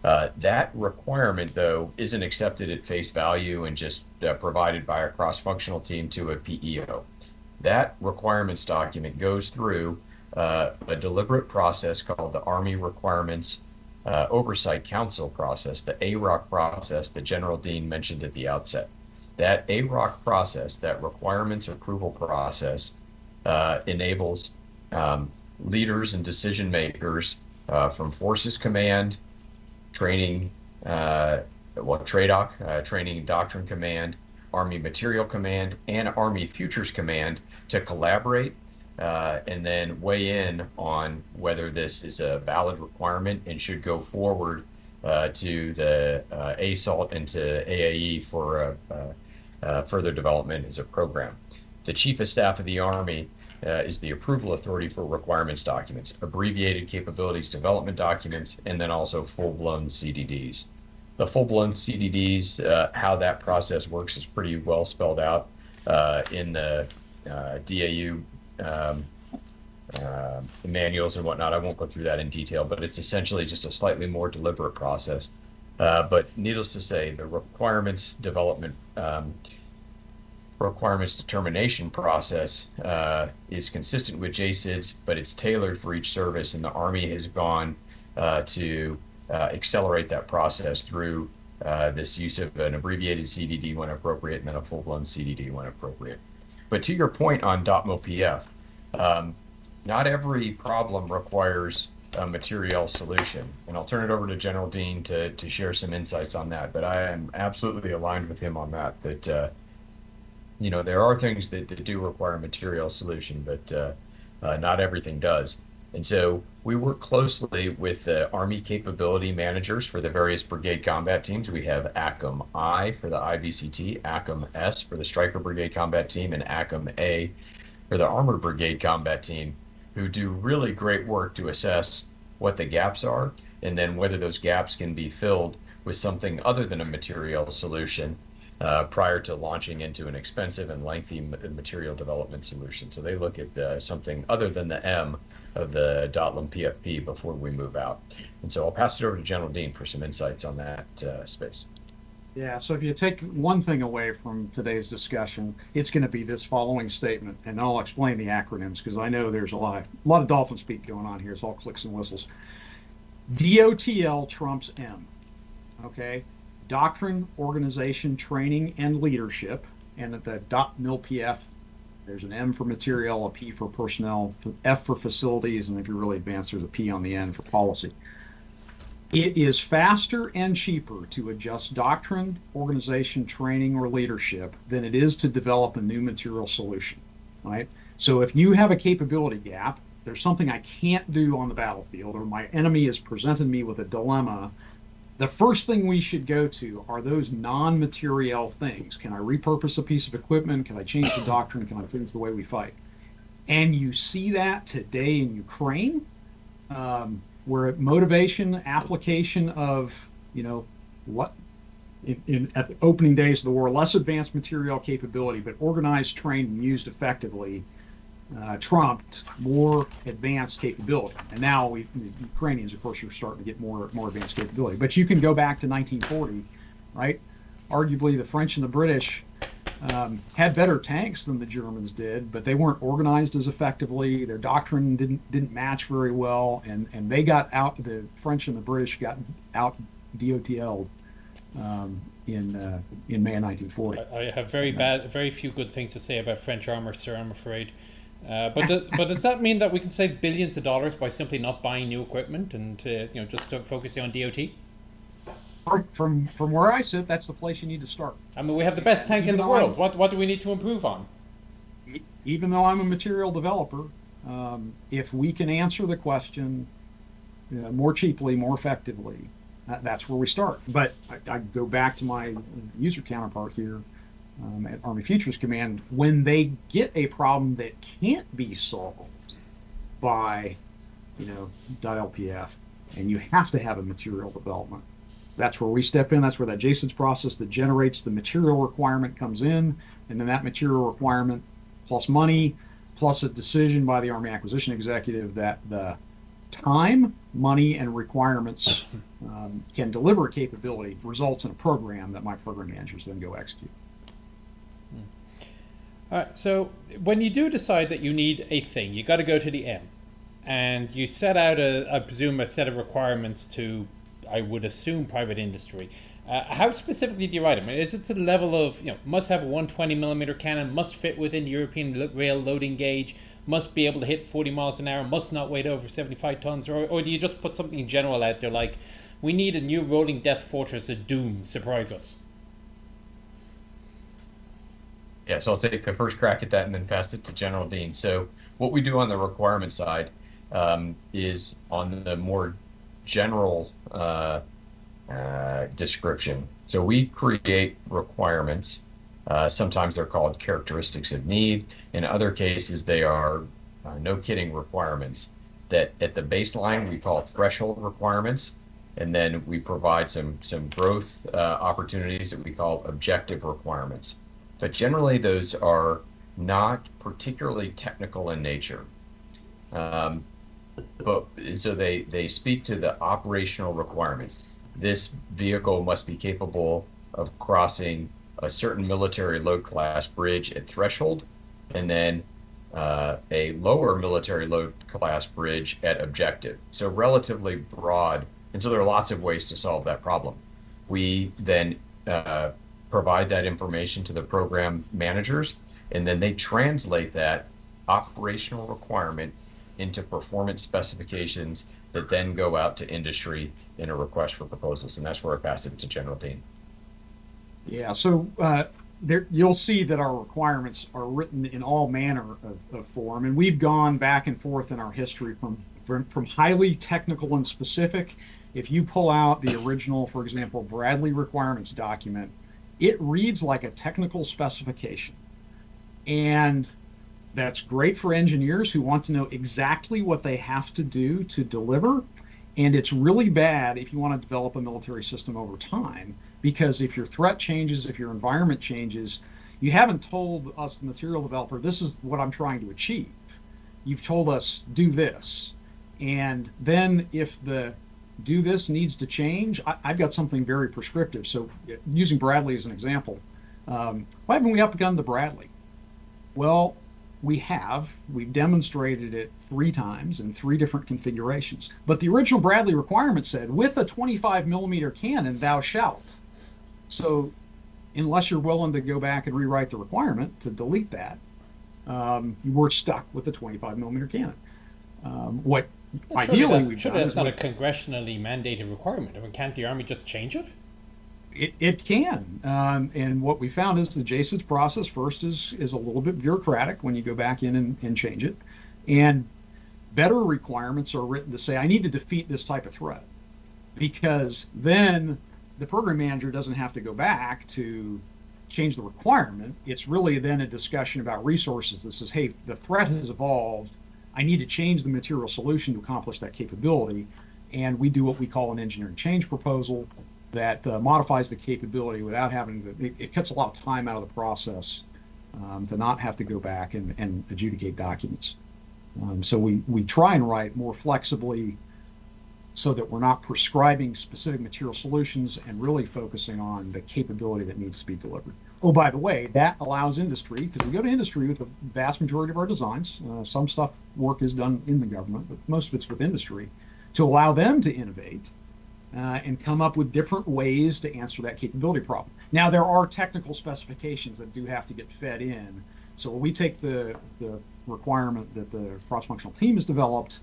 That requirement, though, isn't accepted at face value and just provided by a cross-functional team to a PEO. That requirements document goes through a deliberate process called the Army Requirements Oversight Council process, the AROC process that General Dean mentioned at the outset. That AROC process, that requirements approval process, enables leaders and decision makers from Forces Command, Training, TRADOC, Training and Doctrine Command, Army Material Command, and Army Futures Command to collaborate and then weigh in on whether this is a valid requirement and should go forward to the ASALT and to AAE for further development as a program. The Chief of Staff of the Army is the approval authority for requirements documents, abbreviated capabilities development documents, and then also full-blown CDDs. The full-blown CDDs, how that process works is pretty well spelled out in the DAU manuals and whatnot. I won't go through that in detail, but it's essentially just a slightly more deliberate process. But needless to say, the requirements development, requirements determination process is consistent with JCIDS, but it's tailored for each service, and the Army has gone to accelerate that process through this use of an abbreviated CDD when appropriate, and then a full-blown CDD when appropriate. But to your point on DOTMLPF, not every problem requires a material solution, and I'll turn it over to General Dean to share some insights on that. But I am absolutely aligned with him on that. That you know, there are things that do require a material solution, but not everything does. And so we work closely with the Army capability managers for the various brigade combat teams. We have ACM-I for the IVCT, ACM-S for the Stryker Brigade Combat Team, and ACM-A for the Armored Brigade Combat Team, who do really great work to assess what the gaps are, and then whether those gaps can be filled with something other than a material solution prior to launching into an expensive and lengthy material development solution. So they look at something other than the M of the DOTMLPF before we move out. And so I'll pass it over to General Dean for some insights on that space. Yeah, so if you take one thing away from today's discussion, it's going to be this following statement, and I'll explain the acronyms because I know there's a lot of dolphin speak going on here. It's all clicks and whistles. DOTL trumps M, okay? Doctrine, organization, training, and leadership. And at the DOTMLPF, there's an M for material, a P for personnel, F for facilities, and if you're really advanced, there's a P on the end for policy. It is faster and cheaper to adjust doctrine, organization, training, or leadership than it is to develop a new material solution, right? So if you have a capability gap, there's something I can't do on the battlefield, or my enemy has presented me with a dilemma, the first thing we should go to are those non-material things. Can I repurpose a piece of equipment? Can I change the doctrine? Can I change the way we fight? And you see that today in Ukraine, where motivation, application of, you know, what at the opening days of the war, less advanced material capability, but organized, trained, and used effectively, trumped more advanced capability. And now the Ukrainians, of course, are starting to get more advanced capability. But you can go back to 1940, right? Arguably, the French and the British had better tanks than the Germans did, but they weren't organized as effectively. Their doctrine didn't match very well, and they got out. The French and the British got out DOTL'd in May of 1940. I have very few good things to say about French armor, sir, I'm afraid. But does that mean that we can save billions of dollars by simply not buying new equipment and just focusing on DOT? From where I sit, that's the place you need to start. I mean, we have the best tank in the world. What do we need to improve on? Even though I'm a material developer, if we can answer the question more cheaply, more effectively, that's where we start. But I go back to my user counterpart here at Army Futures Command. When they get a problem that can't be solved by, .LPF, and you have to have a material development, that's where we step in. That's where that JCIDS process that generates the material requirement comes in, and then that material requirement plus money, plus a decision by the Army Acquisition Executive that the time, money, and requirements can deliver a capability results in a program that my program managers then go execute. All right, so when you do decide that you need a thing, you got to go to the M, and you set out, I presume, a set of requirements to, I would assume, private industry. How specifically do you write them? Is it to the level of, must have a 120mm cannon, must fit within the European rail loading gauge, must be able to hit 40 miles an hour, must not weigh over 75 tons, or do you just put something general out there like, we need a new rolling death fortress of doom, surprise us? Yeah, so I'll take the first crack at that and then pass it to General Dean. So what we do on the requirement side is on the more general description. So we create requirements. Sometimes they're called characteristics of need. In other cases, they are no kidding requirements that at the baseline we call threshold requirements. And then we provide some growth opportunities that we call objective requirements. But generally, those are not particularly technical in nature. But so they speak to the operational requirements. This vehicle must be capable of crossing a certain military load class bridge at threshold, and then a lower military load class bridge at objective. So relatively broad. And so there are lots of ways to solve that problem. We then provide that information to the program managers, and then they translate that operational requirement into performance specifications that then go out to industry in a request for proposals. And that's where I pass it to General Dean. Yeah, so there you'll see that our requirements are written in all manner of form, and we've gone back and forth in our history from highly technical and specific. If you pull out the original, for example, Bradley requirements document, it reads like a technical specification. And that's great for engineers who want to know exactly what they have to do to deliver. And it's really bad if you want to develop a military system over time, because if your threat changes, if your environment changes, you haven't told us, the material developer, this is what I'm trying to achieve. You've told us, do this. And then if the do this needs to change, I've got something very prescriptive. So using Bradley as an example, why haven't we upgunned the Bradley? Well, we've demonstrated it 3 times in 3 different configurations. But the original Bradley requirement said, with a 25 millimeter cannon, thou shalt. So unless you're willing to go back and rewrite the requirement to delete that, you were stuck with the 25 millimeter cannon. What ideally we've done that's not a congressionally mandated requirement. I mean, can't the Army just change it? It can, and what we found is the JCIDS process first is a little bit bureaucratic when you go back in and change it, and better requirements are written to say, I need to defeat this type of threat, because then the program manager doesn't have to go back to change the requirement. It's really then a discussion about resources that says, hey, the threat has evolved. I need to change the material solution to accomplish that capability, and we do what we call an engineering change proposal that modifies the capability without having to, it cuts a lot of time out of the process to not have to go back and adjudicate documents. So we try and write more flexibly so that we're not prescribing specific material solutions and really focusing on the capability that needs to be delivered. Oh, by the way, that allows industry, because we go to industry with the vast majority of our designs. Some work is done in the government, but most of it's with industry, to allow them to innovate and come up with different ways to answer that capability problem. Now, there are technical specifications that do have to get fed in. So when we take the requirement that the cross-functional team has developed,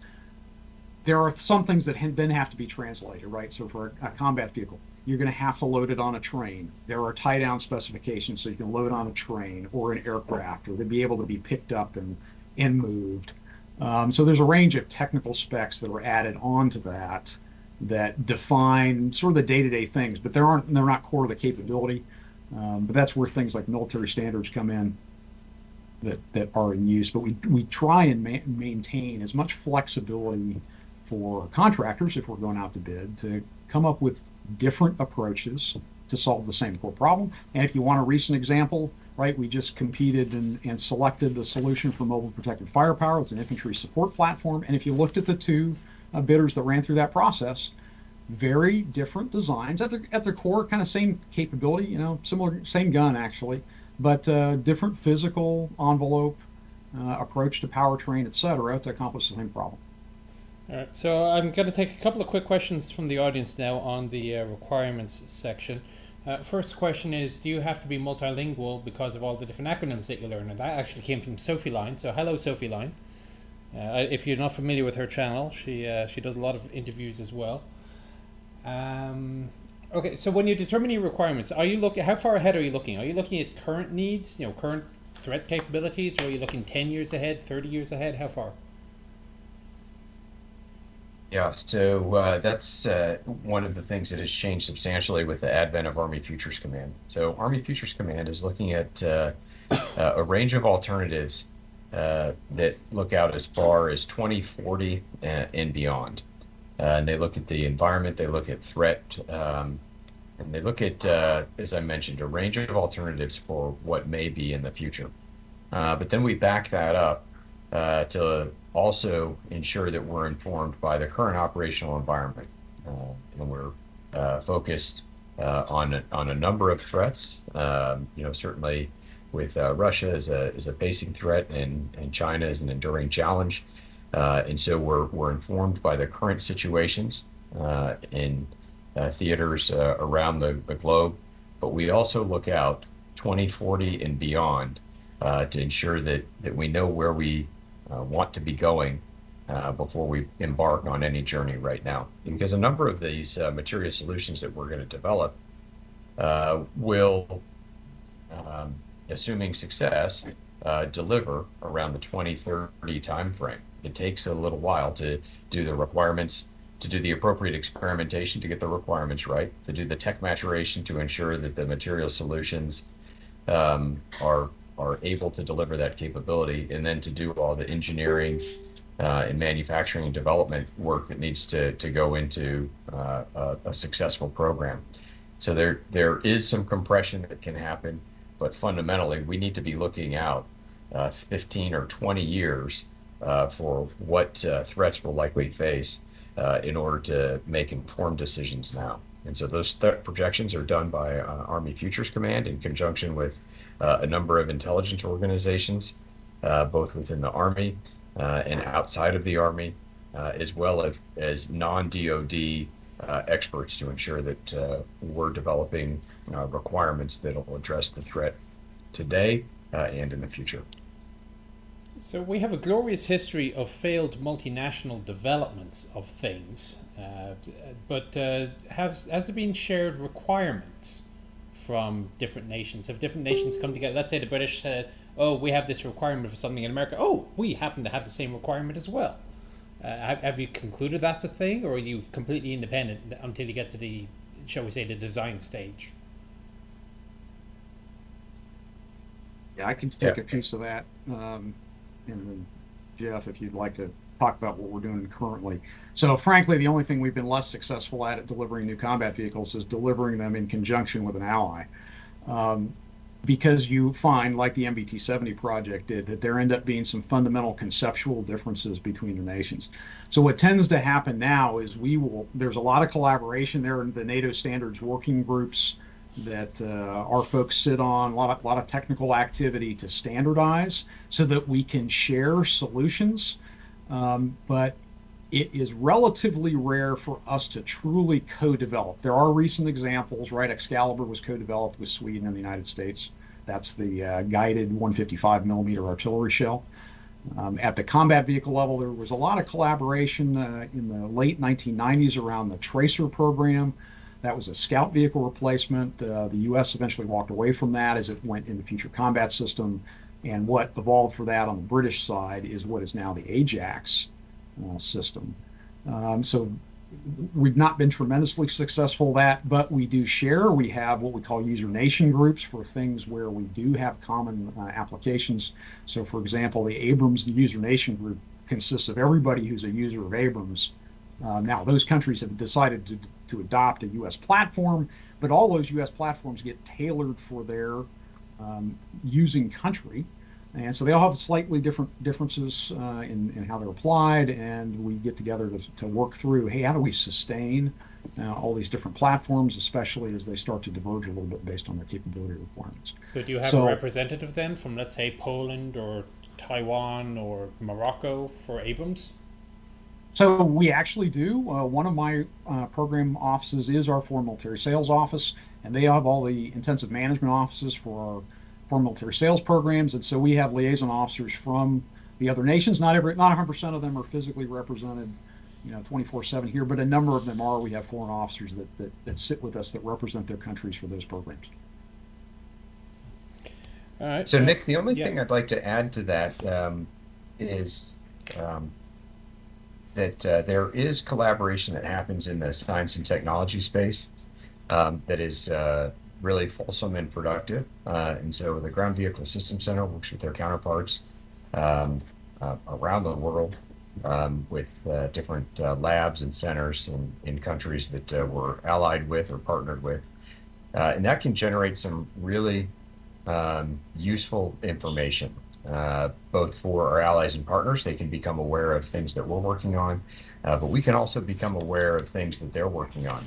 there are some things that then have to be translated, right? So for a combat vehicle, you're going to have to load it on a train. There are tie-down specifications so you can load on a train or an aircraft, or to be able to be picked up and moved. So there's a range of technical specs that are added onto that define sort of the day-to-day things, but they're not core to the capability. But that's where things like military standards come in that are in use. But we try and maintain as much flexibility for contractors, if we're going out to bid, to come up with different approaches to solve the same core problem. And if you want a recent example, right, we just competed and selected the solution for mobile protected firepower. It's an infantry support platform. And if you looked at the 2 bidders that ran through that process, very different designs at their core, kind of same capability, similar, same gun actually, but different physical envelope, approach to powertrain, et cetera, to accomplish the same problem. All right, so I'm going to take a couple of quick questions from the audience now on the requirements section. First question is, do you have to be multilingual because of all the different acronyms that you learn? And that actually came from Sophie Line. So hello, Sophie Line. If you're not familiar with her channel, she does a lot of interviews as well. Okay, so when you determine your requirements, how far ahead are you looking? Are you looking at current needs, current threat capabilities, or are you looking 10 years ahead, 30 years ahead? How far? Yeah, so that's one of the things that has changed substantially with the advent of Army Futures Command. So Army Futures Command is looking at a range of alternatives that look out as far as 2040 and beyond. And they look at the environment, they look at threat, and they look at, as I mentioned, a range of alternatives for what may be in the future. But then we back that up to also ensure that we're informed by the current operational environment. And we're focused on a number of threats, certainly with Russia as a facing threat and China as an enduring challenge. And so we're informed by the current situations in theaters around the globe, but we also look out 2040 and beyond to ensure that we know where we want to be going before we embark on any journey right now. Because a number of these material solutions that we're going to develop will, assuming success, deliver around the 2030 timeframe. It takes a little while to do the requirements, to do the appropriate experimentation to get the requirements right, to do the tech maturation to ensure that the material solutions are able to deliver that capability, and then to do all the engineering and manufacturing and development work that needs to go into a successful program. So there is some compression that can happen, but fundamentally we need to be looking out 15 or 20 years for what threats we'll likely face in order to make informed decisions now. And so those projections are done by Army Futures Command in conjunction with a number of intelligence organizations, both within the Army and outside of the Army, as well as non-DoD experts to ensure that we're developing requirements that will address the threat today and in the future. So we have a glorious history of failed multinational developments of things, but has there been shared requirements from different nations? Have different nations come together? Let's say the British said, oh, we have this requirement for something in America. Oh, we happen to have the same requirement as well. Have you concluded that's a thing, or are you completely independent until you get to the, shall we say, the design stage? Yeah, I can take a piece of that. And then Jeff, if you'd like to talk about what we're doing currently. So frankly, the only thing we've been less successful at delivering new combat vehicles is delivering them in conjunction with an ally. Because you find, like the MBT-70 project did, that there end up being some fundamental conceptual differences between the nations. So what tends to happen now is there's a lot of collaboration there in the NATO standards working groups that our folks sit on, a lot of technical activity to standardize so that we can share solutions. But it is relatively rare for us to truly co-develop. There are recent examples, right? Excalibur was co-developed with Sweden and the United States. That's the guided 155 millimeter artillery shell. At the combat vehicle level, there was a lot of collaboration in the late 1990s around the Tracer program. That was a scout vehicle replacement. The U.S. eventually walked away from that as it went in the future combat system. And what evolved for that on the British side is what is now the Ajax system. So we've not been tremendously successful at that, but we do share. We have what we call user nation groups for things where we do have common applications. So for example, the Abrams user nation group consists of everybody who's a user of Abrams. Now, those countries have decided to adopt a U.S. platform, but all those U.S. platforms get tailored for their using country. And so they all have slightly different differences in how they're applied, and we get together to work through, hey, how do we sustain all these different platforms, especially as they start to diverge a little bit based on their capability requirements. So do you have a representative then from, let's say, Poland or Taiwan or Morocco for Abrams? So we actually do. One of my program offices is our foreign military sales office, and they have all the intensive management offices for our foreign military sales programs. And so we have liaison officers from the other nations. Not 100% of them are physically represented, 24/7 here, but a number of them are. We have foreign officers that sit with us that represent their countries for those programs. All right. So Nick, the only yeah. thing I'd like to add to that is that there is collaboration that happens in the science and technology space that is really fulsome and productive. And so the Ground Vehicle Systems Center works with their counterparts around the world with different labs and centers in countries that we're allied with or partnered with. And that can generate some really useful information, both for our allies and partners. They can become aware of things that we're working on, but we can also become aware of things that they're working on.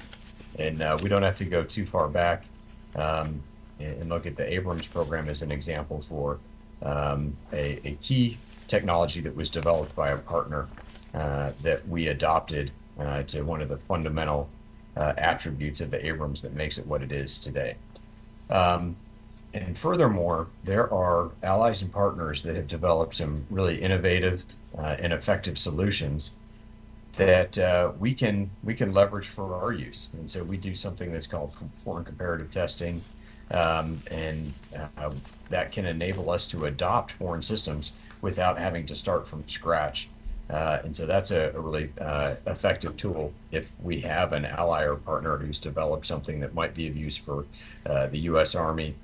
And we don't have to go too far back and look at the Abrams program as an example for a key technology that was developed by a partner that we adopted to one of the fundamental attributes of the Abrams that makes it what it is today. And furthermore, there are allies and partners that have developed some really innovative and effective solutions that we can leverage for our use. And so we do something that's called foreign comparative testing, and that can enable us to adopt foreign systems without having to start from scratch. And so that's a really effective tool if we have an ally or partner who's developed something that might be of use for the U.S. Army.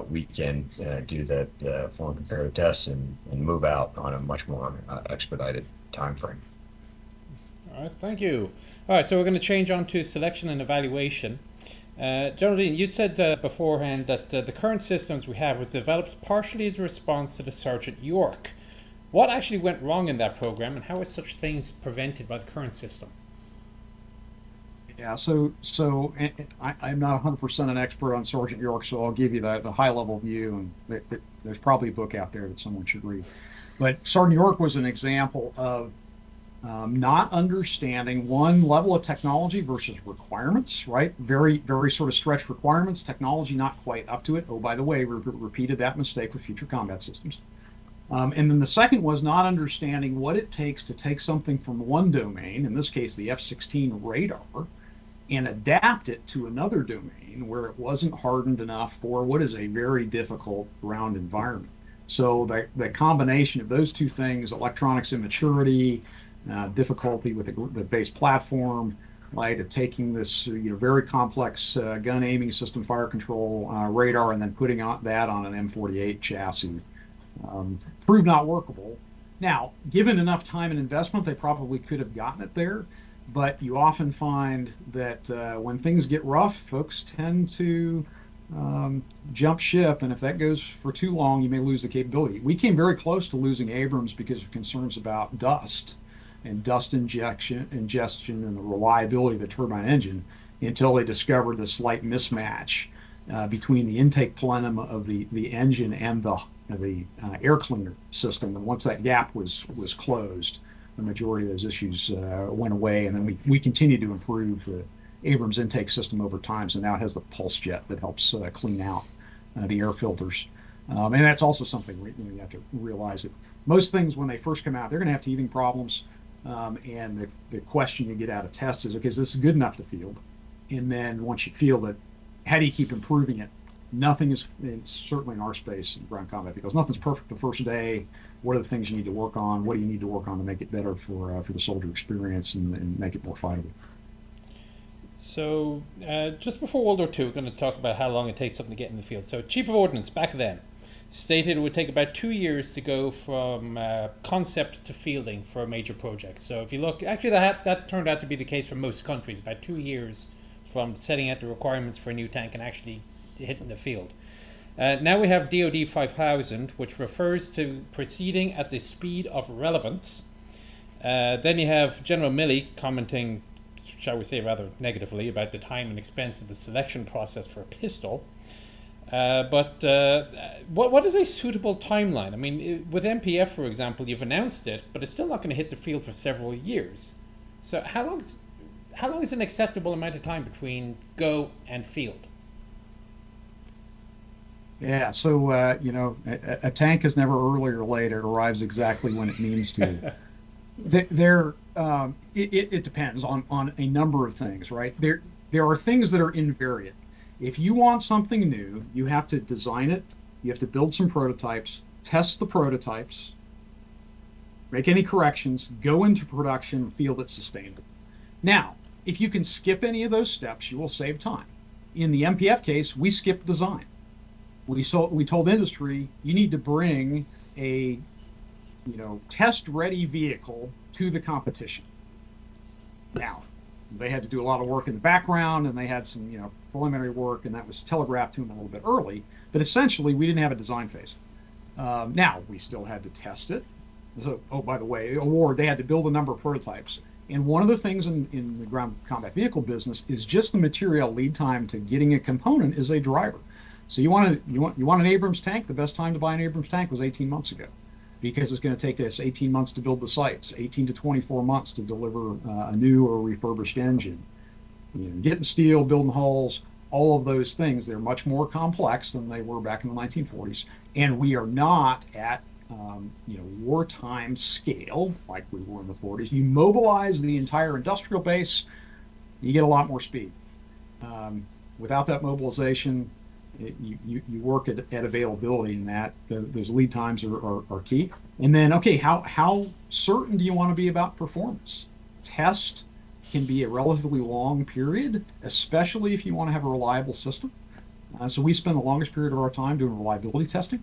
We can do that foreign comparative tests and move out on a much more expedited time frame. All right, thank you. All right, so we're going to change on to selection and evaluation. General Dean, you said beforehand that the current systems we have was developed partially as a response to the Sergeant York. What actually went wrong in that program, and how are such things prevented by the current system? Yeah, so I'm not 100% an expert on Sergeant York, so I'll give you the high-level view, and there's probably a book out there that someone should read. But Sergeant York was an example of not understanding one level of technology versus requirements, right? Very, very sort of stretched requirements, technology not quite up to it. Oh, by the way, we repeated that mistake with future combat systems. And then the second was not understanding what it takes to take something from one domain, in this case the F-16 radar, and adapt it to another domain where it wasn't hardened enough for what is a very difficult ground environment. So the combination of those two things, electronics immaturity, difficulty with the base platform, right, of taking this very complex gun aiming system, fire control radar, and then putting that on an M48 chassis, proved not workable. Now, given enough time and investment, they probably could have gotten it there, but you often find that when things get rough, folks tend to jump ship, and if that goes for too long, you may lose the capability. We came very close to losing Abrams because of concerns about dust and dust ingestion and the reliability of the turbine engine until they discovered the slight mismatch between the intake plenum of the engine and the air cleaner system. And once that gap was closed, the majority of those issues went away. And then we continued to improve the Abrams intake system over time. So now it has the pulse jet that helps clean out the air filters. And that's also something you have to realize that most things when they first come out, they're going to have teething problems. And the question you get out of tests is, okay, is this good enough to field? And then once you field it, how do you keep improving it? Nothing is, certainly in our space in ground combat vehicles, nothing's perfect the first day. What are the things you need to work on? What do you need to work on to make it better for the soldier experience and make it more fightable? So just before World War II, we're going to talk about how long it takes something to get in the field. So Chief of Ordnance back then stated it would take about 2 years to go from concept to fielding for a major project. So if you look, actually that turned out to be the case for most countries, about 2 years from setting out the requirements for a new tank and actually hitting the field. Now we have DoD 5000, which refers to proceeding at the speed of relevance. Then you have General Milley commenting, shall we say rather negatively, about the time and expense of the selection process for a pistol. But what is a suitable timeline? I mean, with MPF, for example, you've announced it, but it's still not going to hit the field for several years. So how long is an acceptable amount of time between go and field? Yeah, so a tank is never early or late. It arrives exactly when it means to. It depends on a number of things, right? There are things that are invariant. If you want something new, you have to design it You have to build some prototypes, test the prototypes, make any corrections, go into production, field it sustainable. Now, if you can skip any of those steps, you will save time. In the MPF case, we skipped design. We told industry, you need to bring a test-ready vehicle to the competition. Now, they had to do a lot of work in the background, and they had some preliminary work, and that was telegraphed to them a little bit early. But essentially, we didn't have a design phase. Now, we still had to test it. So, oh, by the way, award, they had to build a number of prototypes. And one of the things in the ground combat vehicle business is just the material lead time to getting a component is a driver. So you want an Abrams tank? The best time to buy an Abrams tank was 18 months ago, because it's going to take us 18 months to build the sights, 18 to 24 months to deliver a new or refurbished engine. Getting steel, building hulls, all of those things, they're much more complex than they were back in the 1940s. And we are not at wartime scale like we were in the 40s. You mobilize the entire industrial base, you get a lot more speed. Without that mobilization, you work at availability, and that those lead times are key. And then, okay, how certain do you want to be about performance? Test can be a relatively long period, especially if you want to have a reliable system. So we spend the longest period of our time doing reliability testing.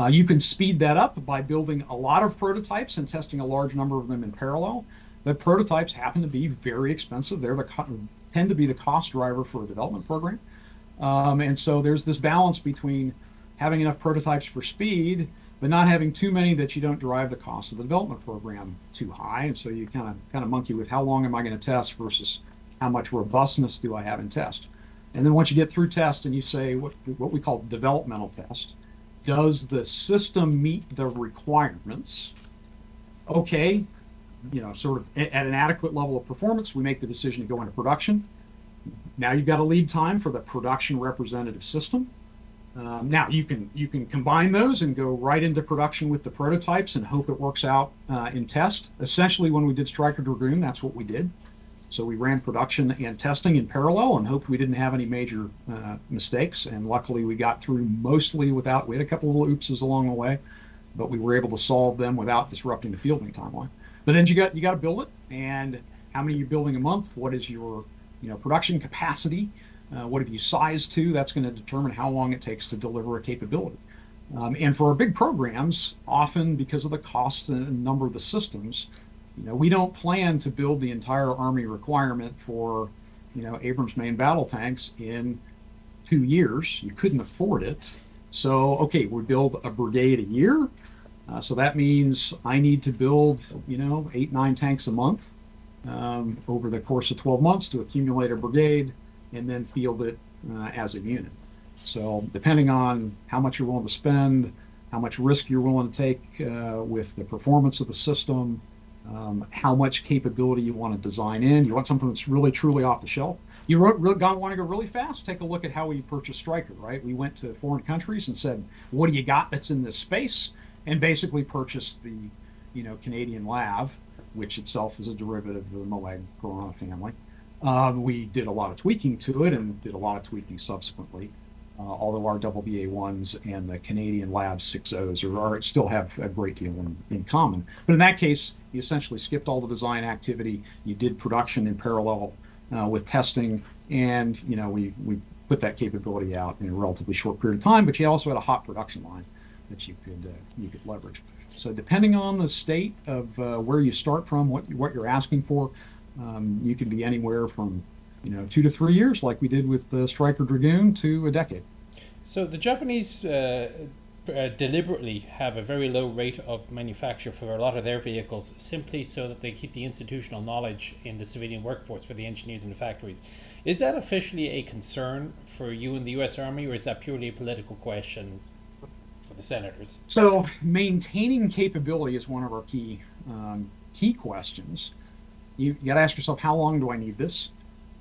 You can speed that up by building a lot of prototypes and testing a large number of them in parallel. But prototypes happen to be very expensive. Tend to be the cost driver for a development program. And so there's this balance between having enough prototypes for speed, but not having too many that you don't drive the cost of the development program too high. And so you kind of monkey with how long am I going to test versus how much robustness do I have in test. And then once you get through test and you say what we call developmental test, does the system meet the requirements? Okay, sort of at an adequate level of performance, we make the decision to go into production. Now you've got a lead time for the production representative system. Now you can combine those and go right into production with the prototypes and hope it works out in test. Essentially, when we did Stryker Dragoon, that's what we did. So we ran production and testing in parallel and hoped we didn't have any major mistakes. And luckily, we got through mostly without. We had a couple of little oopses along the way, but we were able to solve them without disrupting the fielding timeline. But then you got to build it. And how many are you building a month? What is your production capacity? What have you sized to? That's going to determine how long it takes to deliver a capability. And for our big programs, often because of the cost and number of the systems, we don't plan to build the entire Army requirement for, Abrams main battle tanks in 2 years. You couldn't afford it. So, okay, we build a brigade a year. So that means I need to build, 8, 9 tanks a month over the course of 12 months to accumulate a brigade and then field it as a unit. So depending on how much you're willing to spend, how much risk you're willing to take with the performance of the system, how much capability you want to design in. You want something that's really, truly off the shelf. You want to go really fast? Take a look at how we purchased Stryker, right? We went to foreign countries and said, what do you got that's in this space? And basically purchased the, Canadian LAV, which itself is a derivative of the Moag Corona family. We did a lot of tweaking to it and did a lot of tweaking subsequently. Although our WVA1s and the Canadian LAV 6.0s still have a great deal in common. But in that case, you essentially skipped all the design activity. You did production in parallel with testing, and we put that capability out in a relatively short period of time. But you also had a hot production line that you could leverage. So depending on the state of where you start from, what you're asking for, you can be anywhere from 2 to 3 years, like we did with the Stryker Dragoon, to a decade. So the Japanese deliberately have a very low rate of manufacture for a lot of their vehicles, simply so that they keep the institutional knowledge in the civilian workforce for the engineers in the factories. Is that officially a concern for you in the U.S. Army, or is that purely a political question for the senators? So maintaining capability is one of our key questions. You got to ask yourself, how long do I need this?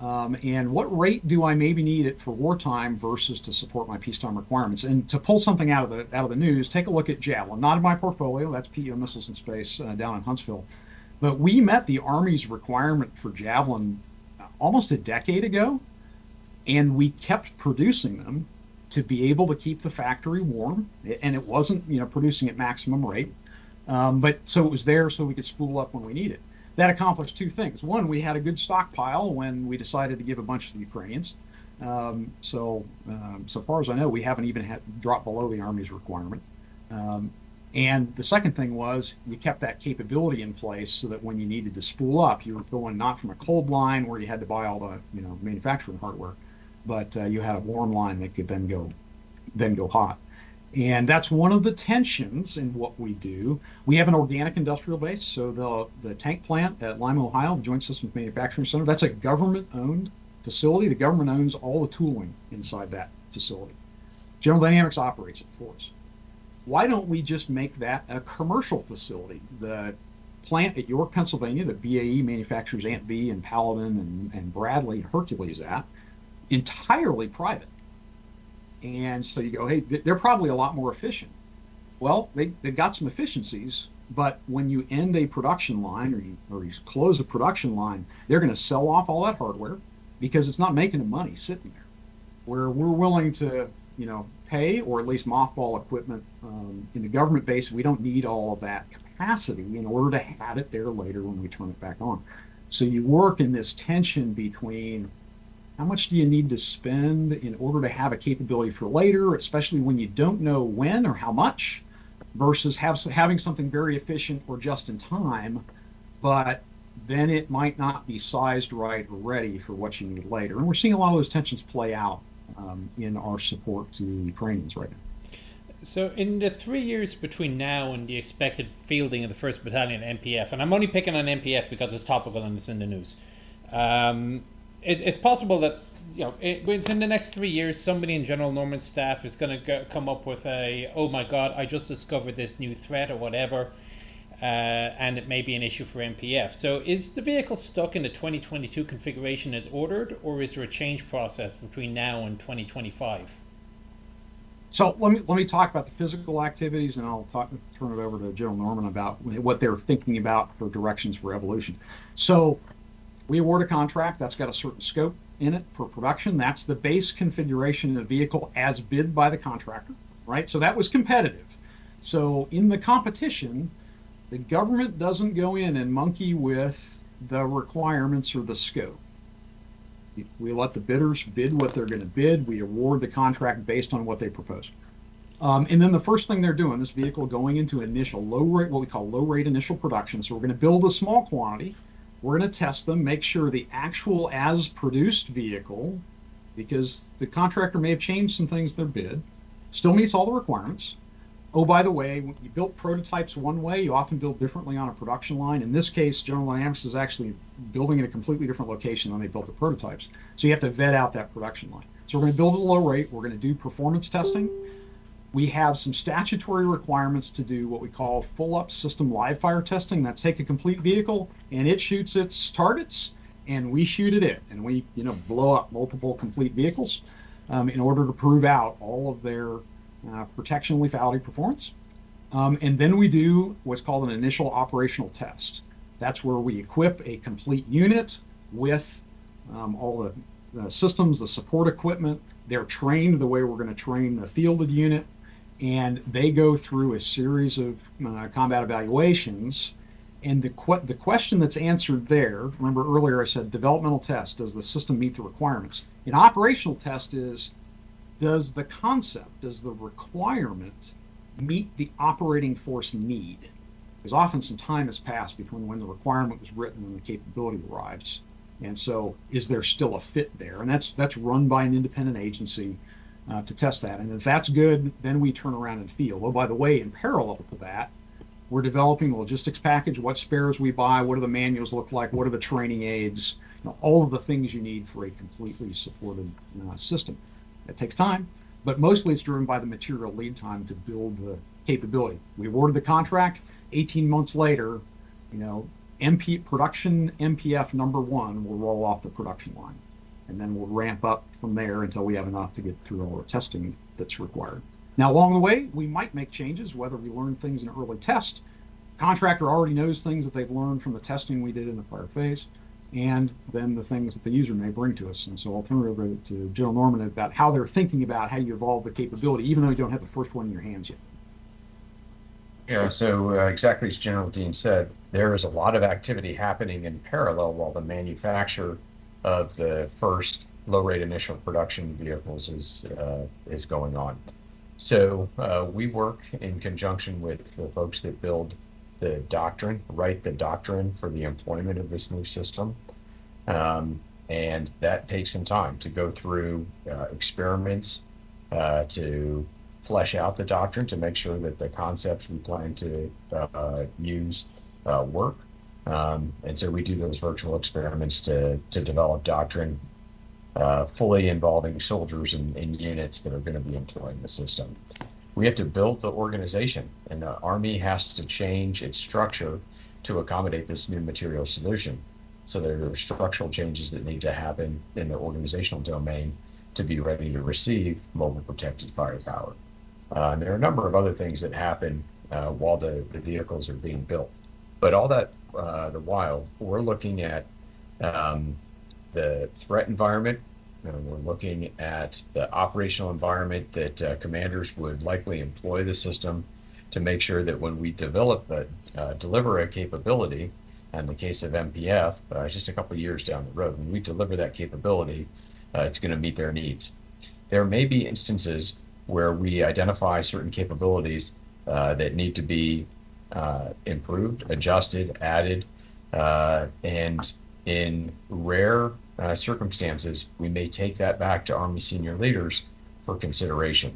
And what rate do I maybe need it for wartime versus to support my peacetime requirements? And to pull something out of the news, take a look at Javelin. Not in my portfolio, that's PEO Missiles in Space down in Huntsville. But we met the Army's requirement for Javelin almost a decade ago, and we kept producing them to be able to keep the factory warm, and it wasn't, producing at maximum rate, but so it was there so we could spool up when we need it. That accomplished two things. One, we had a good stockpile when we decided to give a bunch to the Ukrainians. So far as I know, we haven't even dropped below the Army's requirement. And the second thing was you kept that capability in place so that when you needed to spool up, you were going not from a cold line where you had to buy all the manufacturing hardware, but you had a warm line that could then go hot. And that's one of the tensions in what we do. We have an organic industrial base. So the tank plant at Lima, Ohio, the Joint Systems Manufacturing Center, that's a government-owned facility. The government owns all the tooling inside that facility. General Dynamics operates it for us. Why don't we just make that a commercial facility? The plant at York, Pennsylvania, that BAE manufactures ANT-B and Paladin and Bradley and Hercules at, entirely private. And so you go, hey, they're probably a lot more efficient. Well, they've got some efficiencies, but when you end a production line or you close a production line, they're going to sell off all that hardware because it's not making them money sitting there. Where we're willing to, pay or at least mothball equipment in the government base, we don't need all of that capacity in order to have it there later when we turn it back on. So you work in this tension between how much do you need to spend in order to have a capability for later, especially when you don't know when or how much, versus having something very efficient or just in time, but then it might not be sized right or ready for what you need later. And we're seeing a lot of those tensions play out in our support to the Ukrainians right now. So in the 3 years between now and the expected fielding of the 1st Battalion MPF, and I'm only picking on MPF because it's topical and it's in the news, it's possible that within the next 3 years, somebody in General Norman's staff is going to come up with oh my God, I just discovered this new threat or whatever, and it may be an issue for MPF. So is the vehicle stuck in the 2022 configuration as ordered, or is there a change process between now and 2025? So let me talk about the physical activities, and I'll turn it over to General Norman about what they're thinking about for directions for evolution. So we award a contract that's got a certain scope in it for production. That's the base configuration of the vehicle as bid by the contractor, right? So that was competitive. So in the competition, the government doesn't go in and monkey with the requirements or the scope. We let the bidders bid what they're going to bid. We award the contract based on what they propose. And then the first thing they're doing, this vehicle going into initial low rate, what we call low rate initial production. So we're going to build a small quantity. We're going to test them, make sure the actual as produced vehicle, because the contractor may have changed some things in their bid, still meets all the requirements. Oh, by the way, when you built prototypes one way, you often build differently on a production line. In this case, General Dynamics is actually building in a completely different location than they built the prototypes. So you have to vet out that production line. So we're going to build at a low rate. We're going to do performance testing. We have some statutory requirements to do what we call full up system live fire testing. That's take a complete vehicle and it shoots its targets and we shoot at it. And we blow up multiple complete vehicles in order to prove out all of their protection lethality performance. And then we do what's called an initial operational test. That's where we equip a complete unit with all the systems, the support equipment. They're trained the way we're going to train the fielded unit, and they go through a series of combat evaluations. And the question that's answered there, remember earlier I said developmental test, does the system meet the requirements? An operational test is, does the concept, does the requirement meet the operating force need? Because often some time has passed between when the requirement was written and the capability arrives. And so is there still a fit there? And that's run by an independent agency to test that. And if that's good, then we turn around and field. Oh, by the way, in parallel to that, we're developing a logistics package, what spares we buy, what do the manuals look like, what are the training aids, all of the things you need for a completely supported system. It takes time, but mostly it's driven by the material lead time to build the capability. We awarded the contract, 18 months later, production MPF number 1 will roll off the production line. And then we'll ramp up from there until we have enough to get through all the testing that's required. Now, along the way, we might make changes, whether we learn things in an early test. Contractor already knows things that they've learned from the testing we did in the prior phase. and then the things that the user may bring to us. And so I'll turn it over to General Norman about how they're thinking about how you evolve the capability, even though you don't have the first one in your hands yet. Yeah, so exactly as General Dean said, there is a lot of activity happening in parallel while the manufacture of the first low-rate initial production vehicles is going on. So we work in conjunction with the folks that build the doctrine, write the doctrine for the employment of this new system. And that takes some time to go through experiments, to flesh out the doctrine, to make sure that the concepts we plan to use work. And so we do those virtual experiments to develop doctrine fully involving soldiers and units that are going to be employing the system. We have to build the organization, and the Army has to change its structure to accommodate this new material solution. So there are structural changes that need to happen in the organizational domain to be ready to receive mobile protected firepower. And there are a number of other things that happen while the vehicles are being built. But all that the while, we're looking at the threat environment. We're looking at the operational environment that commanders would likely employ the system to make sure that when we deliver a capability, in the case of MPF, just a couple of years down the road, when we deliver that capability, it's going to meet their needs. There may be instances where we identify certain capabilities that need to be improved, adjusted, added, and in rare circumstances, we may take that back to Army senior leaders for consideration.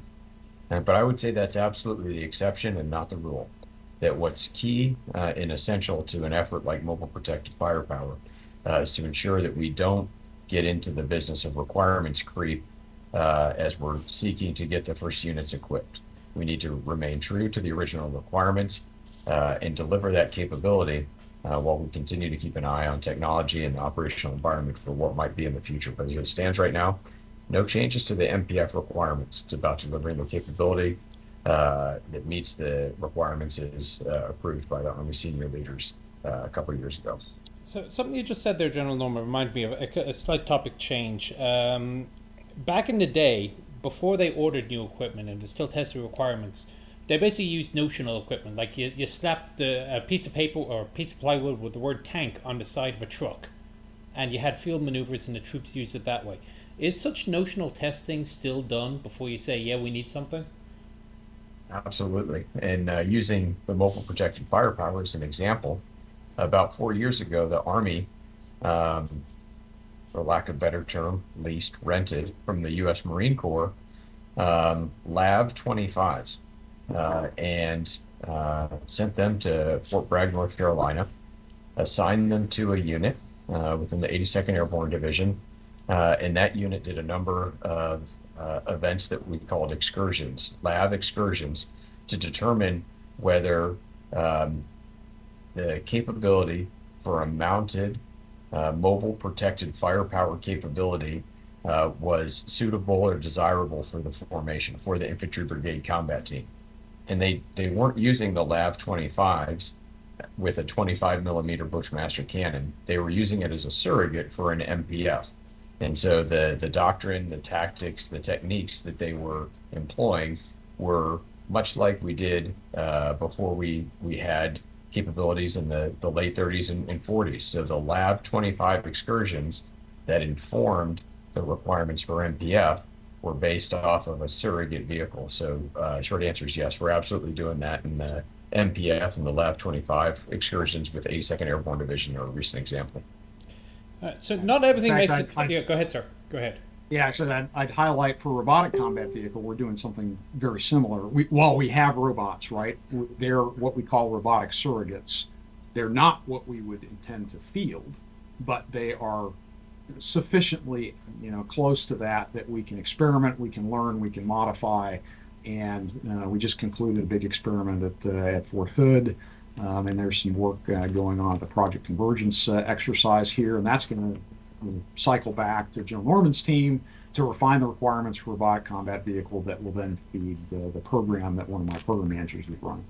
But I would say that's absolutely the exception and not the rule. That what's key and essential to an effort like mobile protected firepower is to ensure that we don't get into the business of requirements creep as we're seeking to get the first units equipped. We need to remain true to the original requirements and deliver that capability while we continue to keep an eye on technology and the operational environment for what might be in the future. But as it stands right now, no changes to the MPF requirements. It's about delivering the capability that meets the requirements as approved by the Army senior leaders a couple of years ago. So something you just said there, General Norman, reminded me of a slight topic change. Back in the day, before they ordered new equipment and they still tested requirements, they basically used notional equipment. Like you slapped a piece of paper or a piece of plywood with the word tank on the side of a truck, and you had field maneuvers and the troops used it that way. Is such notional testing still done before you say, yeah, we need something? Absolutely. And using the mobile protected firepower as an example, about 4 years ago, the Army, for lack of a better term, rented from the U.S. Marine Corps LAV 25s and sent them to Fort Bragg, North Carolina, assigned them to a unit within the 82nd Airborne Division, and that unit did a number of events that we called excursions, LAV excursions, to determine whether the capability for a mounted mobile protected firepower capability was suitable or desirable for the formation, for the infantry brigade combat team. And they weren't using the LAV 25s with a 25 millimeter Bushmaster cannon. They were using it as a surrogate for an MPF. And so the doctrine, the tactics, the techniques that they were employing were much like we did before we had capabilities in the late 30s and 40s. So the LAV 25 excursions that informed the requirements for MPF were based off of a surrogate vehicle. So short answer is yes, we're absolutely doing that in the MPF and the LAV 25 excursions with 82nd Airborne Division are a recent example. So not everything In makes fact, it... Yeah, go ahead, sir. Go ahead. Yeah, so I'd highlight for robotic combat vehicle, we're doing something very similar. While we have robots, right, they're what we call robotic surrogates. They're not what we would intend to field, but they are sufficiently, close to that we can experiment, we can learn, we can modify, and we just concluded a big experiment at Fort Hood, and there's some work going on at the Project Convergence exercise here, and that's going to cycle back to General Norman's team to refine the requirements for robotic combat vehicle that will then feed the program that one of my program managers is running.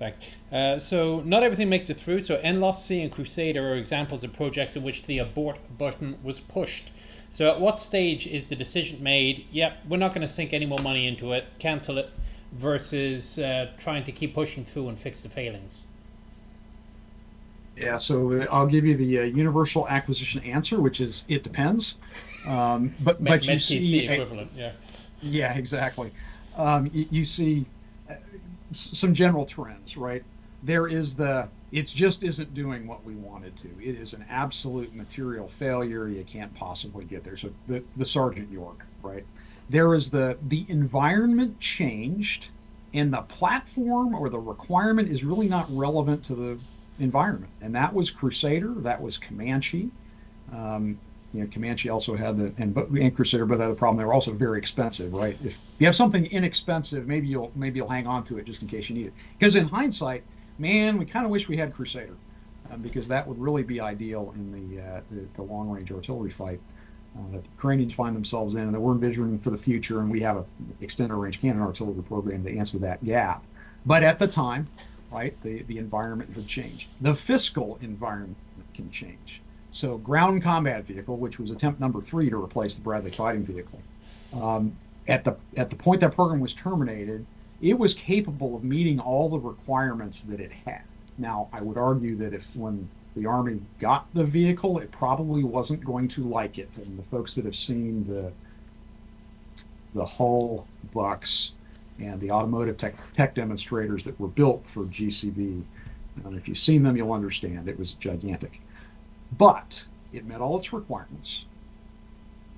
Thanks. So not everything makes it through. So NLOSC and Crusader are examples of projects in which the abort button was pushed. So at what stage is the decision made, yep, we're not going to sink any more money into it, cancel it, versus trying to keep pushing through and fix the failings? Yeah, so I'll give you the universal acquisition answer, which is it depends. But you see equivalent, yeah. Yeah, exactly. You see some general trends, right? There is it just isn't doing what we wanted to. It is an absolute material failure. You can't possibly get there. So the Sergeant York, right? There is the environment changed, and the platform or the requirement is really not relevant to the environment. And that was Crusader, that was Comanche. Comanche also had and Crusader, but the problem, they were also very expensive, right? If you have something inexpensive, maybe you'll hang on to it just in case you need it. Because in hindsight, man, we kind of wish we had Crusader, because that would really be ideal in the long range artillery fight that the Ukrainians find themselves in, and that we're envisioning for the future, and we have an extended range cannon artillery program to answer that gap. But at the time, right, the environment had changed. The fiscal environment can change. So ground combat vehicle, which was attempt number 3 to replace the Bradley fighting vehicle, at the point that program was terminated, it was capable of meeting all the requirements that it had. Now, I would argue that when the Army got the vehicle, it probably wasn't going to like it. And the folks that have seen the Hull Bucks and the automotive tech demonstrators that were built for GCV, if you've seen them, you'll understand it was gigantic. But it met all its requirements,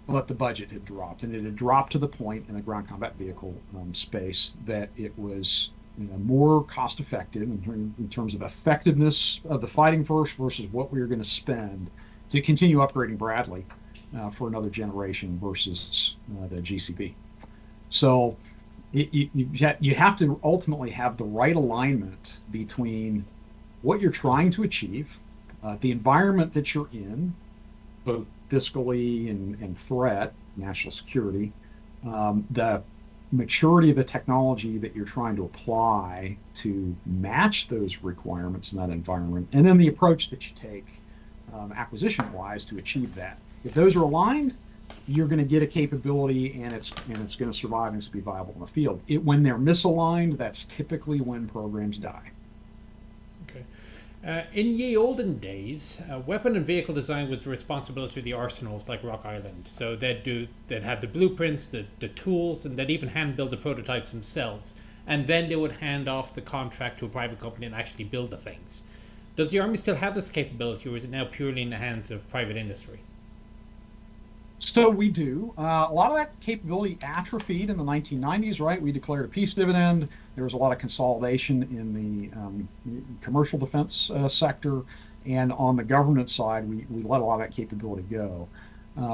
but the budget had dropped, and it had dropped to the point in the ground combat vehicle space that it was more cost effective in terms of effectiveness of the fighting force versus what we were going to spend to continue upgrading Bradley for another generation versus the GCV. So you have to ultimately have the right alignment between what you're trying to achieve, the environment that you're in, both fiscally and threat, national security, the maturity of the technology that you're trying to apply to match those requirements in that environment, and then the approach that you take acquisition-wise to achieve that. If those are aligned, you're going to get a capability, and it's going to survive and it's going to be viable in the field. When they're misaligned, that's typically when programs die. Okay. In ye olden days, weapon and vehicle design was the responsibility of the arsenals like Rock Island. So they'd have the blueprints, the tools, and they'd even hand build the prototypes themselves. And then they would hand off the contract to a private company and actually build the things. Does the Army still have this capability, or is it now purely in the hands of private industry? So we do. A lot of that capability atrophied in the 1990s, right? We declared a peace dividend. There was a lot of consolidation in the commercial defense sector. And on the government side, we let a lot of that capability go.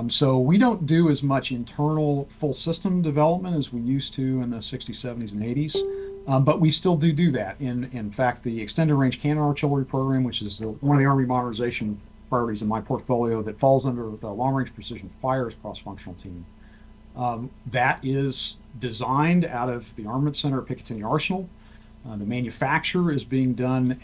So we don't do as much internal full system development as we used to in the 60s, 70s, and 80s. But we still do that. In fact, the Extended Range Cannon Artillery Program, which is one of the Army modernization priorities in my portfolio that falls under the Long Range Precision Fires cross-functional team. That is designed out of the Armament Center at Picatinny Arsenal. The manufacture is being done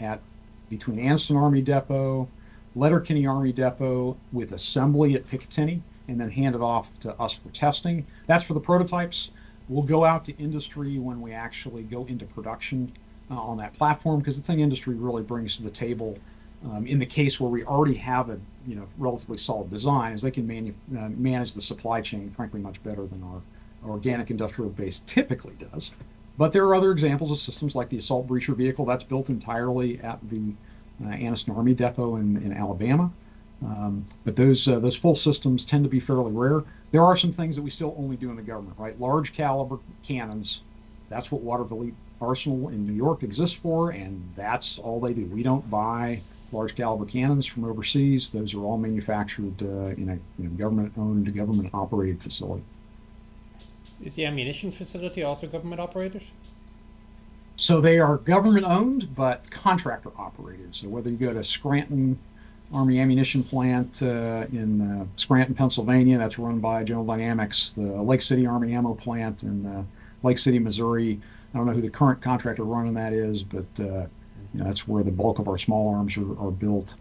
between Anniston Army Depot, Letterkenny Army Depot, with assembly at Picatinny, and then handed off to us for testing. That's for the prototypes. We'll go out to industry when we actually go into production on that platform, because the thing industry really brings to the table, in the case where we already have a relatively solid design, is they can manage the supply chain, frankly, much better than our organic industrial base typically does. But there are other examples of systems like the assault breacher vehicle that's built entirely at the Anniston Army Depot in Alabama. But those full systems tend to be fairly rare. There are some things that we still only do in the government, right? Large caliber cannons, that's what Waterville Arsenal in New York exists for, and that's all they do. We don't buy large caliber cannons from overseas. Those are all manufactured in a government-owned, government-operated facility. Is the ammunition facility also government operated? So they are government-owned, but contractor operated. So whether you go to Scranton Army Ammunition Plant in Scranton, Pennsylvania, that's run by General Dynamics, the Lake City Army Ammo Plant in Lake City, Missouri, I don't know who the current contractor running that is, but that's where the bulk of our small arms are built.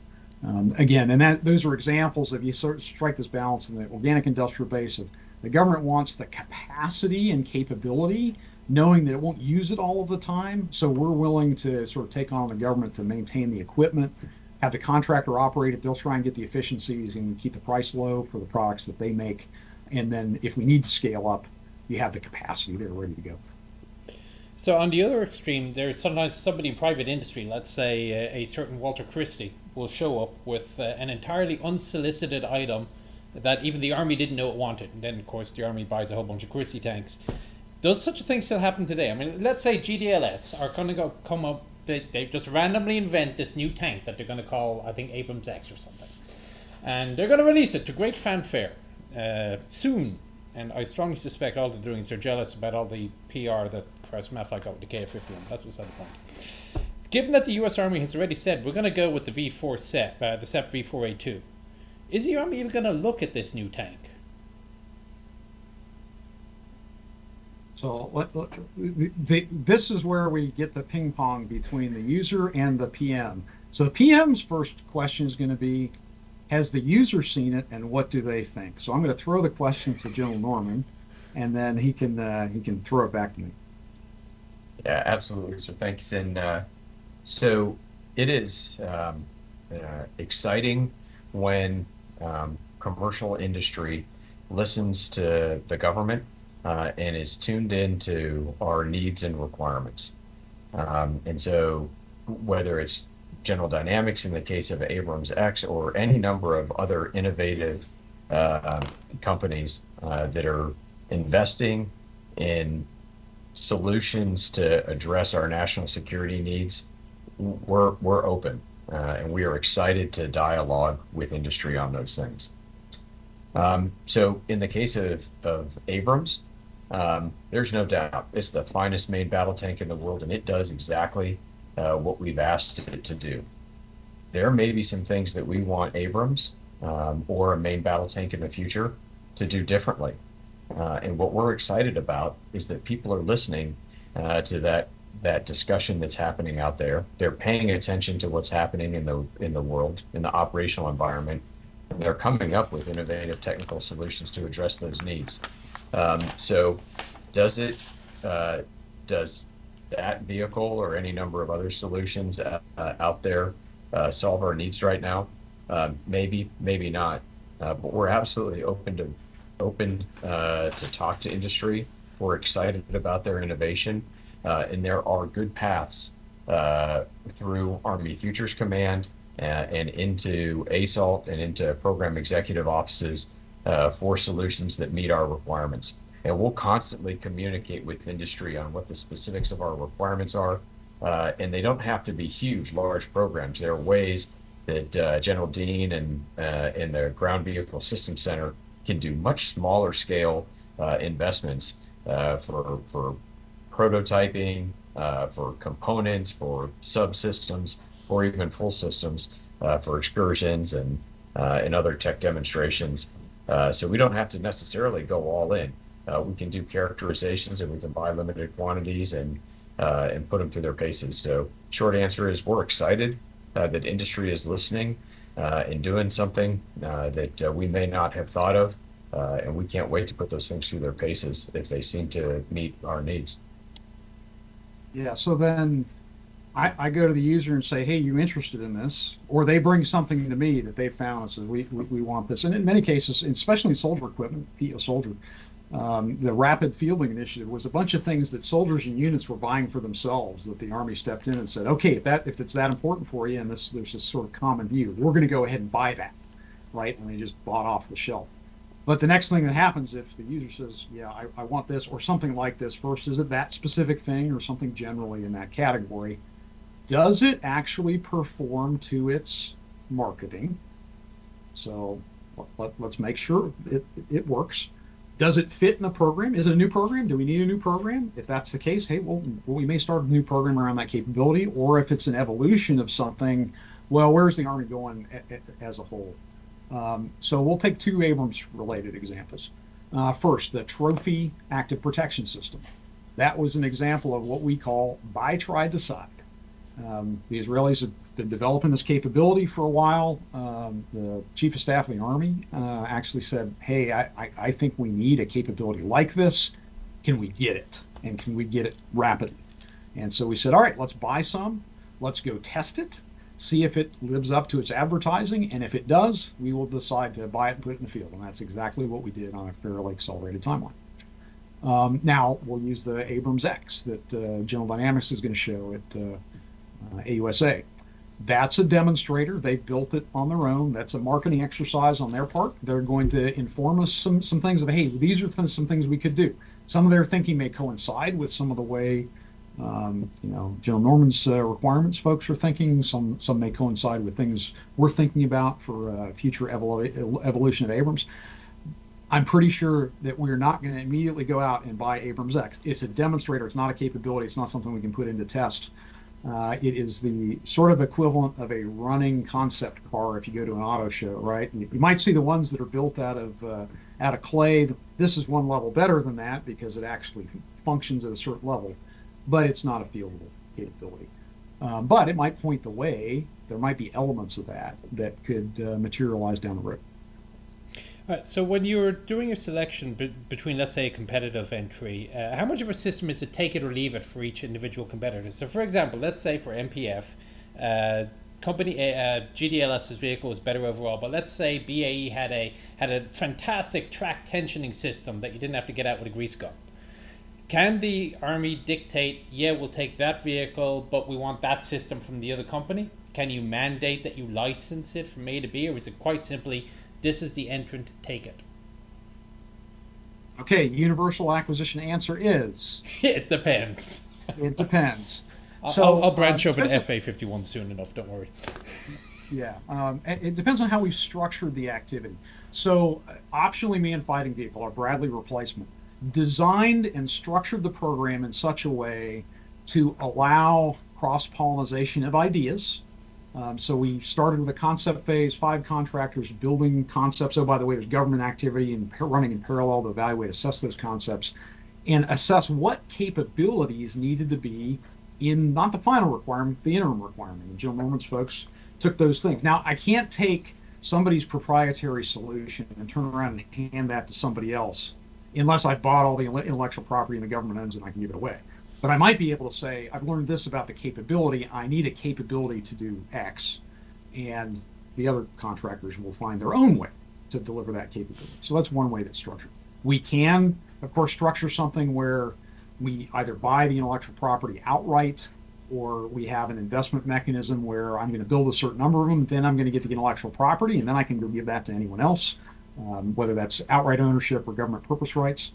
Again, and those are examples of you sort of strike this balance in the organic industrial base of the government wants the capacity and capability, knowing that it won't use it all of the time. So we're willing to sort of take on the government to maintain the equipment, have the contractor operate it. They'll try and get the efficiencies and keep the price low for the products that they make. And then if we need to scale up, you have the capacity there ready to go. So on the other extreme, there's sometimes somebody in private industry, let's say a certain Walter Christie, will show up with an entirely unsolicited item that even the Army didn't know it wanted. And then, of course, the Army buys a whole bunch of Christie tanks. Does such a thing still happen today? I mean, let's say GDLS are going to come up, they just randomly invent this new tank that they're going to call, I think, AbramsX or something. And they're going to release it to great fanfare soon. And I strongly suspect all they're doing is they're jealous about all the PR that Chris Matlock got with the KF-51. That's beside the point. Given that the US Army has already said we're going to go with the V4 SEP, the SEP V4A2, is the Army even going to look at this new tank? So this is where we get the ping pong between the user and the PM. So the PM's first question is going to be, has the user seen it and what do they think? So I'm going to throw the question to General Norman, and then he can throw it back to me. Yeah, absolutely, sir. Thanks. And so it is exciting when commercial industry listens to the government and is tuned into our needs and requirements. And so whether it's General Dynamics in the case of AbramsX or any number of other innovative companies that are investing in solutions to address our national security needs, we're open and we are excited to dialogue with industry on those things. So in the case of Abrams, there's no doubt it's the finest main battle tank in the world, and it does exactly what we've asked it to do. There may be some things that we want Abrams or a main battle tank in the future to do differently. And what we're excited about is that people are listening to that discussion that's happening out there. They're paying attention to what's happening in the world, in the operational environment, and they're coming up with innovative technical solutions to address those needs. So does that vehicle or any number of other solutions out there solve our needs right now? Maybe not. But we're absolutely open to talk to industry. We're excited about their innovation, and there are good paths through Army Futures Command and into ASALT and into program executive offices for solutions that meet our requirements. And we'll constantly communicate with industry on what the specifics of our requirements are. And they don't have to be huge, large programs. There are ways that General Dean and the Ground Vehicle Systems Center can do much smaller scale investments for prototyping, for components, for subsystems, or even full systems for excursions and other tech demonstrations. So we don't have to necessarily go all in. We can do characterizations, and we can buy limited quantities and put them through their paces. So short answer is we're excited that industry is listening and doing something that we may not have thought of, and we can't wait to put those things through their paces if they seem to meet our needs. Yeah, so then I go to the user and say, hey, you interested in this? Or they bring something to me that they found and say, we want this. And in many cases, especially in soldier equipment, PEO soldier, the Rapid Fielding Initiative was a bunch of things that soldiers and units were buying for themselves that the Army stepped in and said, okay, if it's that important for you and there's this sort of common view, we're going to go ahead and buy that, right? And they just bought off the shelf. But the next thing that happens if the user says, yeah, I want this or something like this first, is it that specific thing or something generally in that category? Does it actually perform to its marketing? So let's make sure it works. Does it fit in a program? Is it a new program? Do we need a new program? If that's the case, hey, well, we may start a new program around that capability. Or if it's an evolution of something, well, where's the Army going as a whole? So we'll take two Abrams-related examples. First, the Trophy Active Protection System. That was an example of what we call buy, try, decide. The Israelis have been developing this capability for a while. The chief of staff of the Army actually said, hey, I think we need a capability like this. Can we get it? And can we get it rapidly? And so we said, all right, let's buy some. Let's go test it, see if it lives up to its advertising. And if it does, we will decide to buy it and put it in the field. And that's exactly what we did on a fairly accelerated timeline. Now we'll use the AbramsX that General Dynamics is going to show at AUSA. That's a demonstrator. They built it on their own. That's a marketing exercise on their part. They're going to inform us some things of, hey, these are some things we could do. Some of their thinking may coincide with some of the way General Norman's requirements folks are thinking. Some may coincide with things we're thinking about for future evolution of Abrams. I'm pretty sure that we're not going to immediately go out and buy AbramsX. It's a demonstrator. It's not a capability. It's not something we can put into test. It is the sort of equivalent of a running concept car if you go to an auto show, right? You might see the ones that are built out of clay. This is one level better than that because it actually functions at a certain level, but it's not a fieldable capability. But it might point the way. There might be elements of that could materialize down the road. All right, so when you're doing your selection between, let's say, a competitive entry, how much of a system is it take it or leave it for each individual competitor? So, for example, let's say for MPF, company GDLS's vehicle was better overall, but let's say BAE had a fantastic track tensioning system that you didn't have to get out with a grease gun. Can the Army dictate, yeah, we'll take that vehicle, but we want that system from the other company? Can you mandate that you license it from A to B, or is it quite simply, this is the entrant, take it? Okay, universal acquisition answer is... It depends. It depends. So I'll branch over to FA-51 soon enough, don't worry. Yeah, it depends on how we've structured the activity. So optionally manned fighting vehicle, our Bradley replacement, designed and structured the program in such a way to allow cross-pollination of ideas. So we started with a concept phase, 5 contractors building concepts. Oh, by the way, there's government activity and running in parallel to evaluate, assess those concepts, and assess what capabilities needed to be in not the final requirement, the interim requirement. And General Norman's folks took those things. Now, I can't take somebody's proprietary solution and turn around and hand that to somebody else unless I've bought all the intellectual property and the government owns it and I can give it away. But I might be able to say, I've learned this about the capability. I need a capability to do X, and the other contractors will find their own way to deliver that capability. So that's one way that's structured. We can, of course, structure something where we either buy the intellectual property outright, or we have an investment mechanism where I'm going to build a certain number of them, then I'm going to get the intellectual property, and then I can go give that to anyone else, whether that's outright ownership or government purpose rights.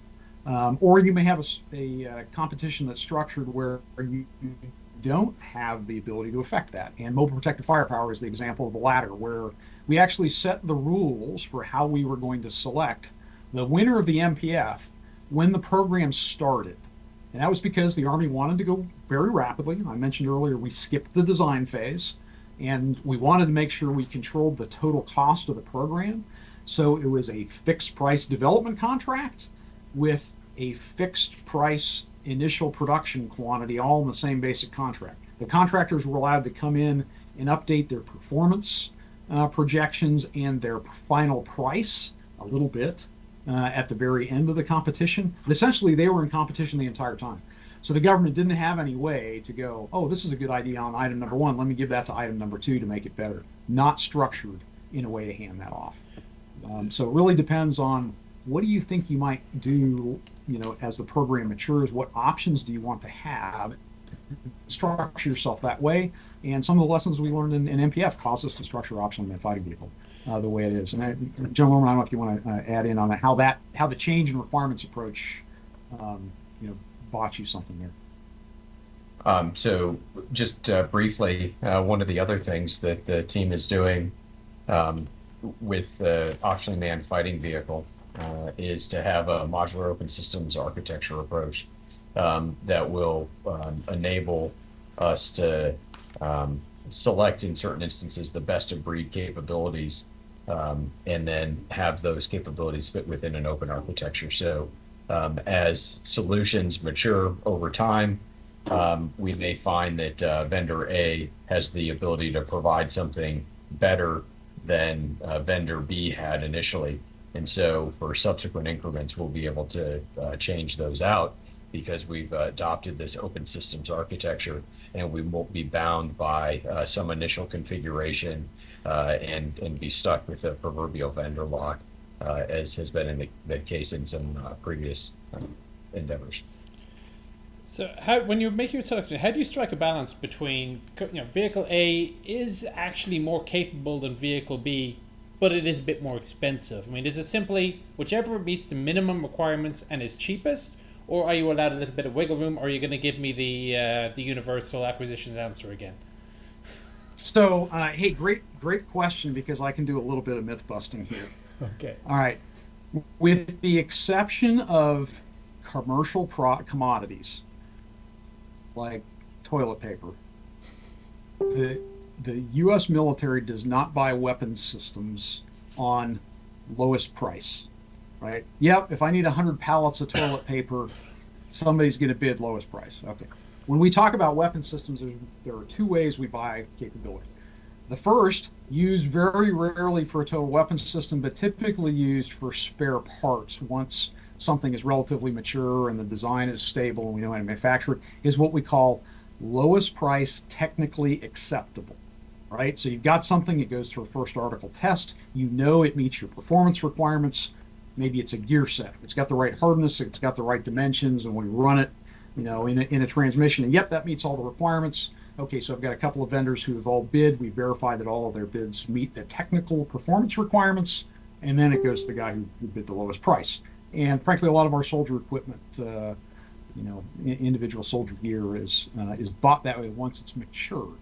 Or you may have a competition that's structured where you don't have the ability to affect that. And mobile protected firepower is the example of the latter, where we actually set the rules for how we were going to select the winner of the MPF when the program started. And that was because the Army wanted to go very rapidly. I mentioned earlier we skipped the design phase, and we wanted to make sure we controlled the total cost of the program. So it was a fixed price development contract with a fixed price initial production quantity, all in the same basic contract. The contractors were allowed to come in and update their performance projections and their final price a little bit at the very end of the competition. But essentially, they were in competition the entire time. So the government didn't have any way to go, oh, this is a good idea on item number 1. Let me give that to item number 2 to make it better. Not structured in a way to hand that off. So it really depends on what do you think you might do, as the program matures. What options do you want to have? Structure yourself that way. And some of the lessons we learned in MPF caused us to structure optional manned fighting vehicle the way it is. And General Norman, I don't know if you want to add in on how the change in requirements approach, bought you something there. So just briefly, one of the other things that the team is doing with the optionally manned fighting vehicle is to have a modular open systems architecture approach that will enable us to select in certain instances the best of breed capabilities and then have those capabilities fit within an open architecture. So As solutions mature over time, we may find that vendor A has the ability to provide something better than vendor B had initially. And so for subsequent increments, we'll be able to change those out because we've adopted this open systems architecture, and we won't be bound by some initial configuration and be stuck with a proverbial vendor lock, as has been in the case in some previous endeavors. So when you're making your selection, how do you strike a balance between, vehicle A is actually more capable than vehicle B, but it is a bit more expensive? I mean, is it simply whichever meets the minimum requirements and is cheapest, or are you allowed a little bit of wiggle room, or are you going to give me the universal acquisition answer again? So, hey, great question, because I can do a little bit of myth busting here. Okay. All right. With the exception of commercial commodities, like toilet paper, the U.S. military does not buy weapons systems on lowest price, right? Yep, if I need 100 pallets of toilet paper, somebody's going to bid lowest price. Okay. When we talk about weapon systems, there are two ways we buy capability. The first, used very rarely for a total weapons system, but typically used for spare parts once something is relatively mature and the design is stable and we know how to manufacture it, is what we call lowest price technically acceptable, right? So you've got something that goes through a first article test, you know it meets your performance requirements. Maybe it's a gear set, it's got the right hardness, it's got the right dimensions, and we run it, in a transmission, and yep, that meets all the requirements. Okay, so I've got a couple of vendors who have all bid. We verify that all of their bids meet the technical performance requirements, and then it goes to the guy who bid the lowest price. And frankly, a lot of our soldier equipment, individual soldier gear is bought that way once it's matured.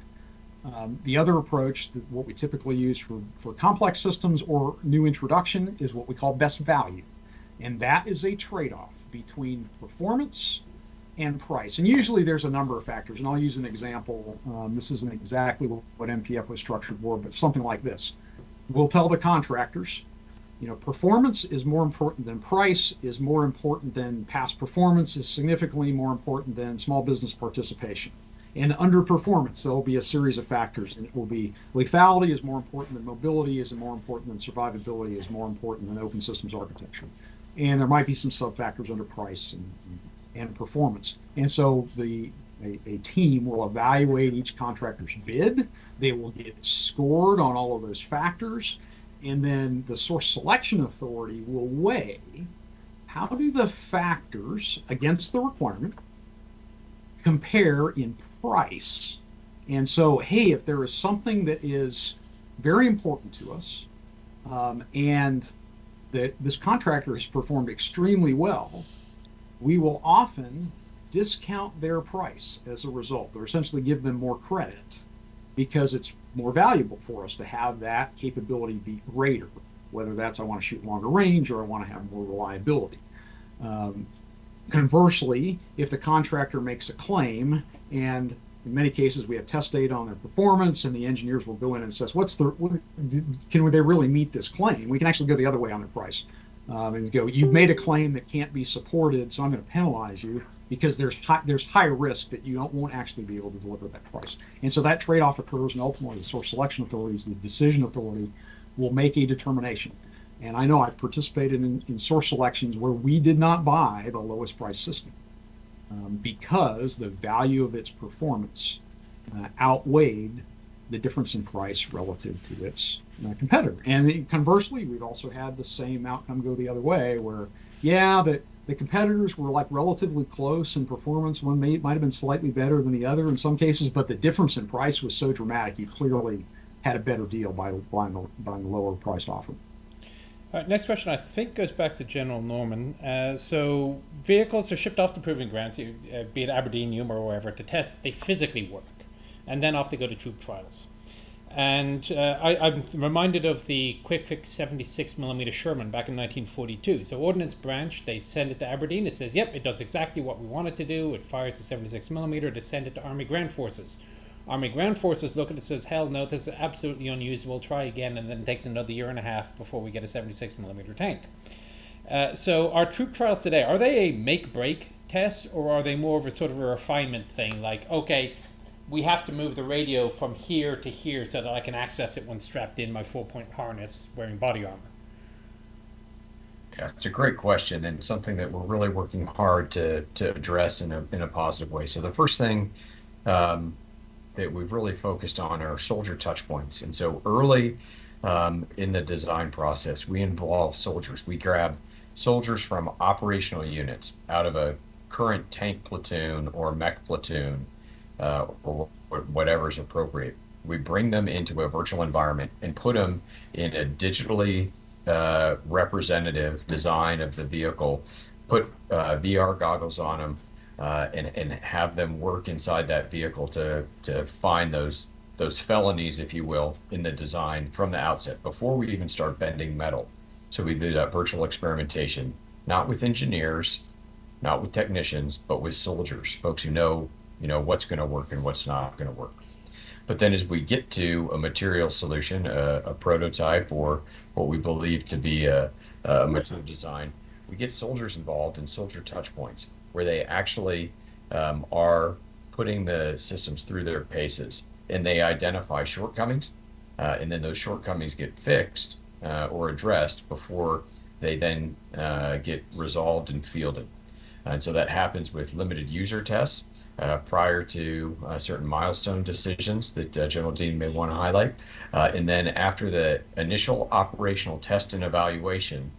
The other approach, what we typically use for complex systems or new introduction, is what we call best value. And that is a trade-off between performance and price. And usually there's a number of factors. And I'll use an example. This isn't exactly what MPF was structured for, but something like this. We'll tell the contractors, performance is more important than price, is more important than past performance, is significantly more important than small business participation. And under performance, there'll be a series of factors, and it will be lethality is more important than mobility, is more important than survivability, is more important than open systems architecture. And there might be some sub-factors under price and performance. And so a team will evaluate each contractor's bid. They will get scored on all of those factors. And then the source selection authority will weigh how do the factors against the requirement compare in price. And so, hey, if there is something that is very important to us, and that this contractor has performed extremely well, we will often discount their price as a result, or essentially give them more credit, because it's more valuable for us to have that capability be greater, whether that's I want to shoot longer range or I want to have more reliability. Conversely, if the contractor makes a claim, and in many cases we have test data on their performance, and the engineers will go in and assess can they really meet this claim? We can actually go the other way on their price and go, you've made a claim that can't be supported, so I'm going to penalize you because there's high risk that you won't actually be able to deliver that price. And so that trade-off occurs, and ultimately the source selection authorities, the decision authority, will make a determination. And I know I've participated in source selections where we did not buy the lowest price system because the value of its performance outweighed the difference in price relative to its competitor. And conversely, we've also had the same outcome go the other way, where, the competitors were like relatively close in performance. One might have been slightly better than the other in some cases, but the difference in price was so dramatic, you clearly had a better deal by buying the lower priced offer. All right, next question I think goes back to General Norman. So vehicles are shipped off the proving ground, be it Aberdeen, Yuma, or wherever, to test they physically work. And then off they go to troop trials. And I'm reminded of the quick fix 76mm Sherman back in 1942. So Ordnance branch, they send it to Aberdeen. It says, yep, it does exactly what we want it to do. It fires the 76mm. They send it to Army Ground Forces. Army Ground Forces look at it and says, hell no, this is absolutely unusable. Try again, and then it takes another year and a half before we get a 76mm tank. So our troop trials today, are they a make-break test, or are they more of a sort of a refinement thing? Like, okay, we have to move the radio from here to here so that I can access it when strapped in my 4-point harness wearing body armor. Yeah, it's a great question and something that we're really working hard to address in a positive way. So the first thing that we've really focused on are soldier touch points. And so early in the design process, we involve soldiers. We grab soldiers from operational units out of a current tank platoon or mech platoon or whatever is appropriate. We bring them into a virtual environment and put them in a digitally representative design of the vehicle, put VR goggles on them, and have them work inside that vehicle to find those felonies, if you will, in the design from the outset before we even start bending metal. So we did that virtual experimentation, not with engineers, not with technicians, but with soldiers, folks who know what's going to work and what's not going to work. But then as we get to a material solution, a prototype, or what we believe to be a material design, we get soldiers involved in soldier touch points where they actually are putting the systems through their paces, and they identify shortcomings, and then those shortcomings get fixed or addressed before they then get resolved and fielded. And so that happens with limited user tests prior to certain milestone decisions that General Dean may want to highlight. And then after the initial operational test and evaluation,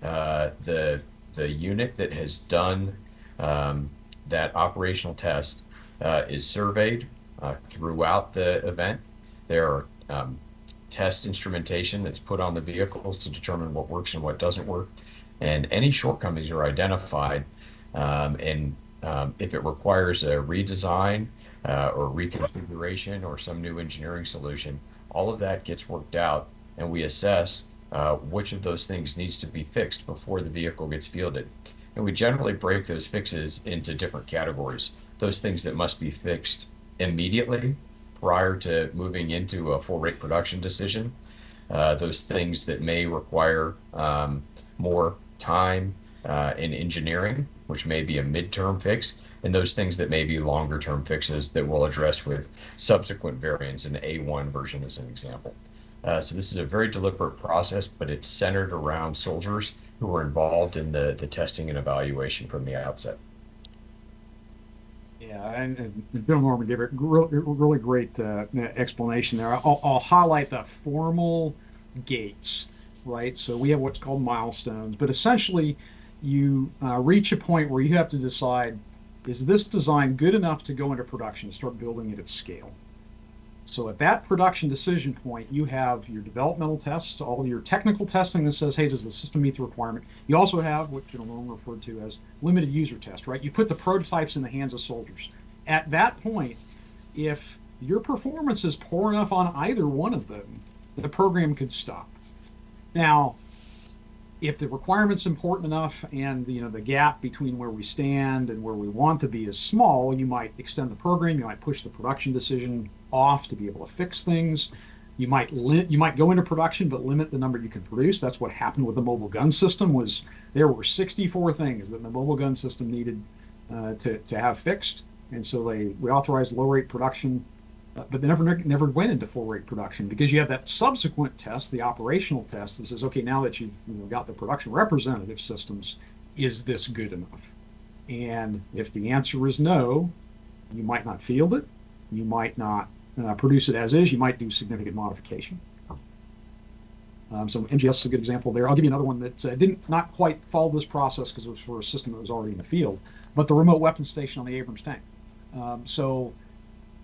the unit that has done that operational test is surveyed throughout the event. There are test instrumentation that's put on the vehicles to determine what works and what doesn't work. And any shortcomings are identified, and if it requires a redesign or reconfiguration or some new engineering solution, all of that gets worked out, and we assess which of those things needs to be fixed before the vehicle gets fielded. And we generally break those fixes into different categories. Those things that must be fixed immediately prior to moving into a full rate production decision, those things that may require more time in engineering, which may be a midterm fix, and those things that may be longer term fixes that we'll address with subsequent variants, an A1 version as an example. So this is a very deliberate process, but it's centered around soldiers who are involved in the testing and evaluation from the outset. Yeah, and Bill Norman gave a really great explanation there. I'll highlight the formal gates, right? So we have what's called milestones, but essentially you reach a point where you have to decide, is this design good enough to go into production, to start building it at scale? So at that production decision point, you have your developmental tests, all your technical testing that says, hey, does the system meet the requirement? You also have what General Norman referred to as limited user test, right? You put the prototypes in the hands of soldiers. At that point, if your performance is poor enough on either one of them, the program could stop. Now, if the requirement's important enough and the gap between where we stand and where we want to be is small, you might extend the program, you might push the production decision off to be able to fix things. You might go into production but limit the number you can produce. That's what happened with the mobile gun system. Was there were 64 things that the mobile gun system needed to have fixed, and so we authorized low rate production, but they never went into full rate production because you have that subsequent test, the operational test, that says, okay, now that you've got the production representative systems, is this good enough? And if the answer is no, you might not field it, you might not produce it as is, you might do significant modification. So NGS is a good example there. I'll give you another one that not quite follow this process because it was for a system that was already in the field, but the remote weapon station on the Abrams tank. So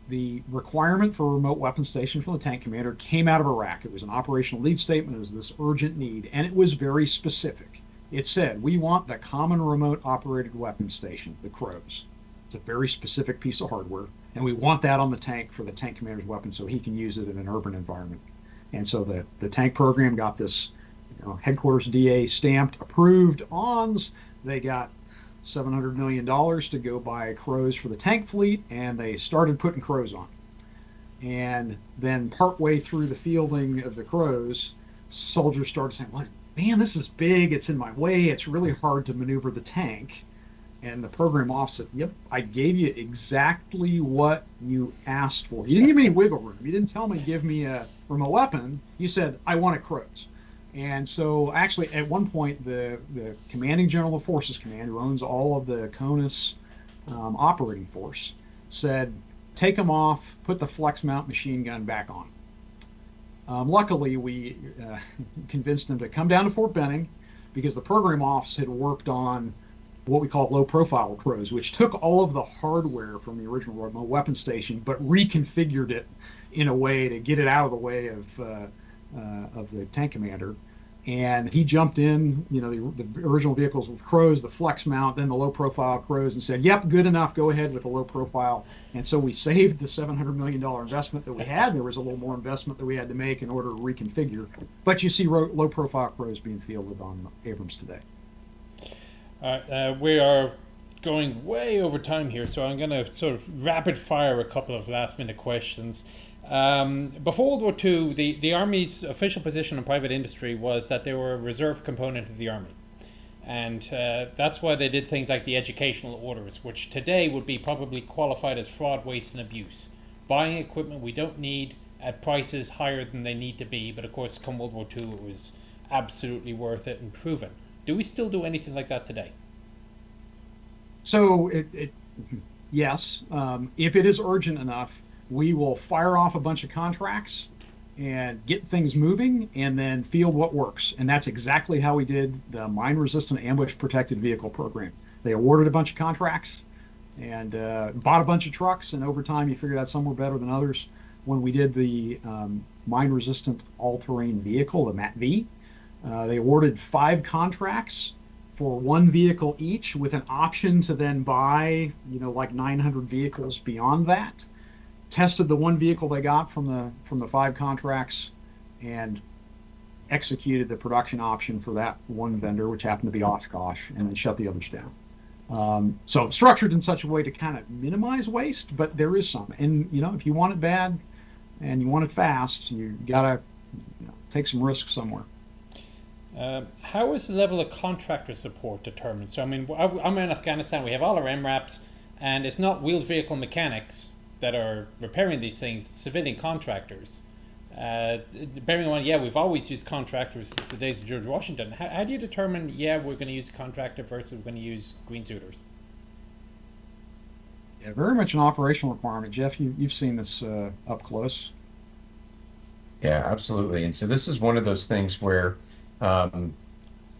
the requirement for a remote weapon station from the tank commander came out of Iraq. It was an operational lead statement. It was this urgent need, and it was very specific. It said, we want the common remote operated weapon station, the CROWS. It's a very specific piece of hardware, and we want that on the tank for the tank commander's weapon so he can use it in an urban environment. And so the tank program got this headquarters DA stamped, approved ONS. They got $700 million to go buy CROWS for the tank fleet, and they started putting CROWS on. And then partway through the fielding of the CROWS, soldiers started saying, well, man, this is big. It's in my way. It's really hard to maneuver the tank. And the program officer said, yep, I gave you exactly what you asked for. You didn't give me any wiggle room. You didn't tell me give me a remote weapon. You said, I want a CROWS. And so actually at one point, the commanding general of forces command, who owns all of the CONUS operating force, said, take them off, put the flex mount machine gun back on. Luckily, we convinced him to come down to Fort Benning because the program office had worked on what we call low-profile CROWS, which took all of the hardware from the original remote weapon station, but reconfigured it in a way to get it out of the way of the tank commander. And he jumped in, the original vehicles with CROWS, the flex mount, then the low-profile CROWS, and said, yep, good enough, go ahead with the low-profile. And so we saved the $700 million investment that we had. There was a little more investment that we had to make in order to reconfigure. But you see low-profile CROWS being fielded on Abrams today. All right, we are going way over time here, so I'm going to sort of rapid fire a couple of last minute questions. Before World War II, the Army's official position in private industry was that they were a reserve component of the Army. And that's why they did things like the educational orders, which today would be probably qualified as fraud, waste, and abuse. Buying equipment we don't need at prices higher than they need to be, but of course, come World War II, it was absolutely worth it and proven. Do we still do anything like that today? So yes, if it is urgent enough, we will fire off a bunch of contracts and get things moving and then field what works. And that's exactly how we did the mine-resistant ambush protected vehicle program. They awarded a bunch of contracts and bought a bunch of trucks, and over time you figured out some were better than others. When we did the mine-resistant all-terrain vehicle, the MAT-V, they awarded 5 contracts for 1 vehicle each, with an option to then buy, like 900 vehicles beyond that. Tested the 1 vehicle they got from the 5 contracts, and executed the production option for that 1 vendor, which happened to be Oshkosh, and then shut the others down. So structured in such a way to kind of minimize waste, but there is some. And if you want it bad and you want it fast, you gotta take some risks somewhere. How is the level of contractor support determined? So, I mean, I'm in Afghanistan, we have all our MRAPs, and it's not wheeled vehicle mechanics that are repairing these things, it's civilian contractors. Bearing in mind, we've always used contractors since the days of George Washington. How do you determine, we're going to use a contractor versus we're going to use green suiters? Yeah, very much an operational requirement. Jeff, you've seen this up close. Yeah, absolutely. And so this is one of those things where in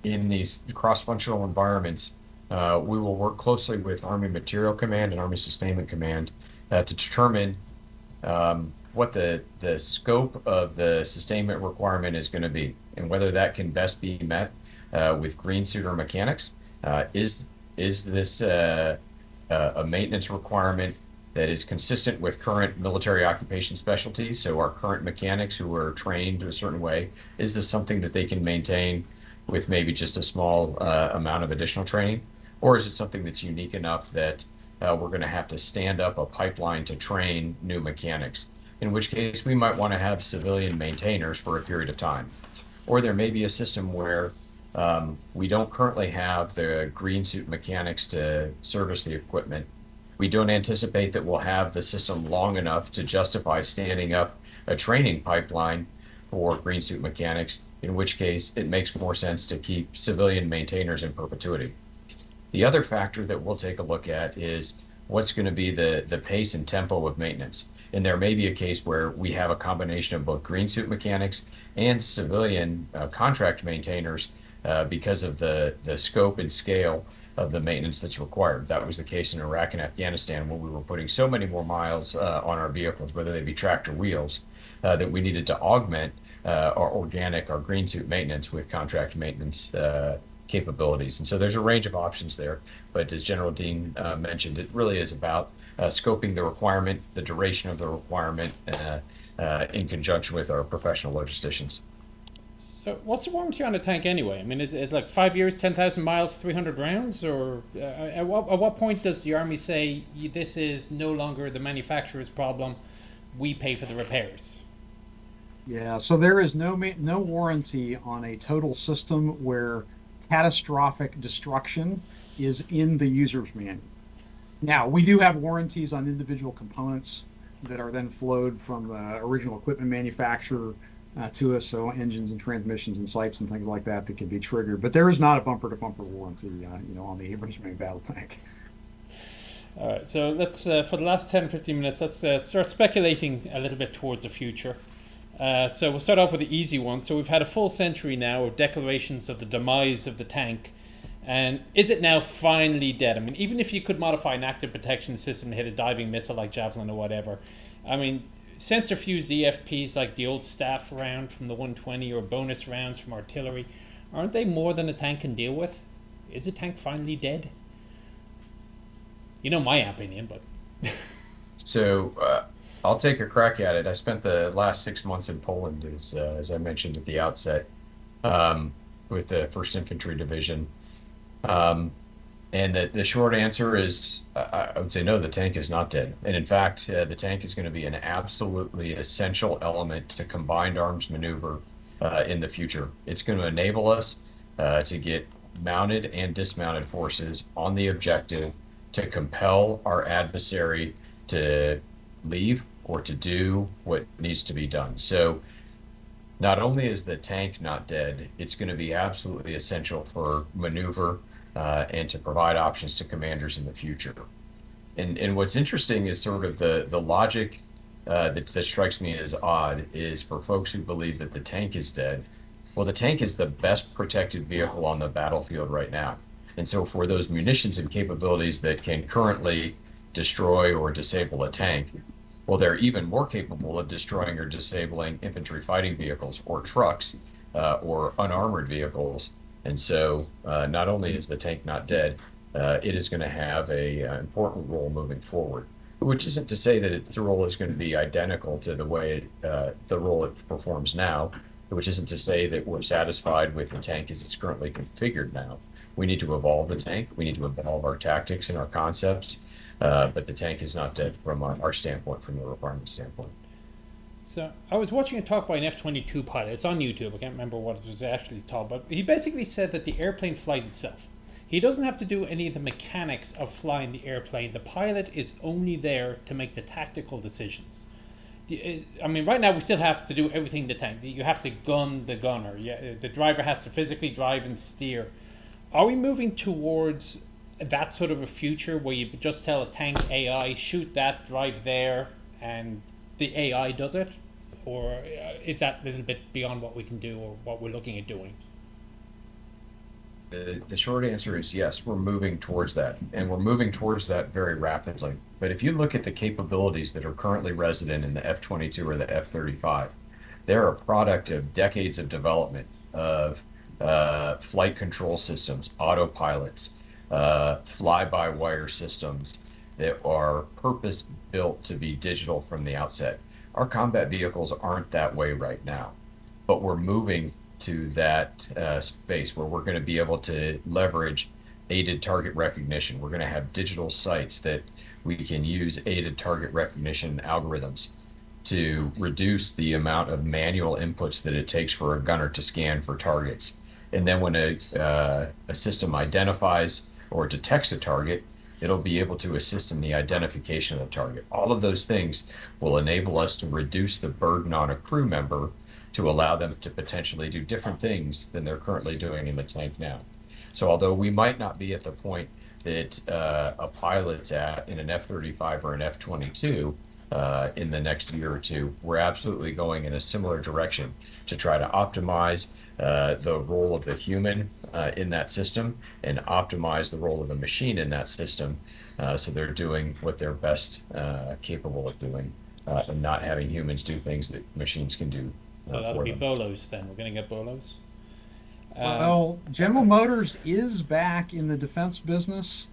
these cross-functional environments, we will work closely with Army Material Command and Army Sustainment Command to determine what the scope of the sustainment requirement is going to be, and whether that can best be met with green suiter mechanics. Is this a maintenance requirement that is consistent with current military occupation specialties? So our current mechanics who are trained a certain way, is this something that they can maintain with maybe just a small amount of additional training? Or is it something that's unique enough that we're going to have to stand up a pipeline to train new mechanics, in which case we might want to have civilian maintainers for a period of time? Or there may be a system where we don't currently have the green suit mechanics to service the equipment. We don't anticipate that we'll have the system long enough to justify standing up a training pipeline for green suit mechanics, in which case it makes more sense to keep civilian maintainers in perpetuity. The other factor that we'll take a look at is what's going to be the pace and tempo of maintenance. And there may be a case where we have a combination of both green suit mechanics and civilian contract maintainers because of the scope and scale of the maintenance that's required. That was the case in Iraq and Afghanistan, when we were putting so many more miles on our vehicles, whether they be tractor wheels, that we needed to augment our green suit maintenance with contract maintenance capabilities. And so there's a range of options there, but as General Dean mentioned, it really is about scoping the requirement, the duration of the requirement, in conjunction with our professional logisticians. So what's the warranty on a tank anyway? I mean, it's like 5 years, 10,000 miles, 300 rounds, or at what point does the Army say this is no longer the manufacturer's problem, we pay for the repairs? Yeah, so there is no warranty on a total system where catastrophic destruction is in the user's manual. Now, we do have warranties on individual components that are then flowed from the original equipment manufacturer to us, so engines and transmissions and sights and things like that can be triggered. But there is not a bumper-to-bumper warranty, on the Abrams main battle tank. All right, so let's for the last 10-15 minutes, let's start speculating a little bit towards the future. So we'll start off with the easy one. So we've had a full century now of declarations of the demise of the tank. And is it now finally dead? I mean, even if you could modify an active protection system to hit a diving missile like Javelin or whatever, I mean, sensor fused EFPs like the old staff round from the 120 or bonus rounds from artillery, aren't they more than a tank can deal with? Is the tank finally dead? You know my opinion, but... So I'll take a crack at it. I spent the last 6 months in Poland, as I mentioned at the outset, with the 1st Infantry Division. And the short answer is, I would say no, the tank is not dead. And in fact, the tank is going to be an absolutely essential element to combined arms maneuver in the future. It's going to enable us to get mounted and dismounted forces on the objective to compel our adversary to leave or to do what needs to be done. So not only is the tank not dead, it's going to be absolutely essential for maneuver and to provide options to commanders in the future. And what's interesting is sort of the logic that strikes me as odd is for folks who believe that the tank is dead. Well, the tank is the best protected vehicle on the battlefield right now. And so for those munitions and capabilities that can currently destroy or disable a tank, well, they're even more capable of destroying or disabling infantry fighting vehicles or trucks or unarmored vehicles. And so not only is the tank not dead, it is going to have an important role moving forward, which isn't to say that its role is going to be identical to the way the role it performs now, which isn't to say that we're satisfied with the tank as it's currently configured now. We need to evolve the tank. We need to evolve our tactics and our concepts. But the tank is not dead from our standpoint, from the requirement standpoint. So I was watching a talk by an F-22 pilot. It's on YouTube. I can't remember what it was actually taught, but he basically said that the airplane flies itself. He doesn't have to do any of the mechanics of flying the airplane. The pilot is only there to make the tactical decisions. I mean, right now we still have to do everything the tank. You have to gun the gunner. The driver has to physically drive and steer. Are we moving towards that sort of a future where you just tell a tank AI, shoot that, drive there, and the AI does it? Or is that a little bit beyond what we can do or what we're looking at doing? The short answer is yes, we're moving towards that, and we're moving towards that very rapidly. But if you look at the capabilities that are currently resident in the F-22 or the F-35, they're a product of decades of development of flight control systems, autopilots, fly-by-wire systems that are purpose-built to be digital from the outset. Our combat vehicles aren't that way right now, but we're moving to that space where we're going to be able to leverage aided target recognition. We're going to have digital sights that we can use aided target recognition algorithms to reduce the amount of manual inputs that it takes for a gunner to scan for targets. And then when a system identifies or detects a target, it'll be able to assist in the identification of the target. All of those things will enable us to reduce the burden on a crew member to allow them to potentially do different things than they're currently doing in the tank now. So although we might not be at the point that a pilot's at in an F-35 or an F-22 in the next year or two, we're absolutely going in a similar direction to try to optimize the role of the human in that system and optimize the role of the machine in that system so they're doing what they're best capable of doing and not having humans do things that machines can do. So that'll be Bolos then. We're going to get Bolos. Well, General Motors is back in the defense business.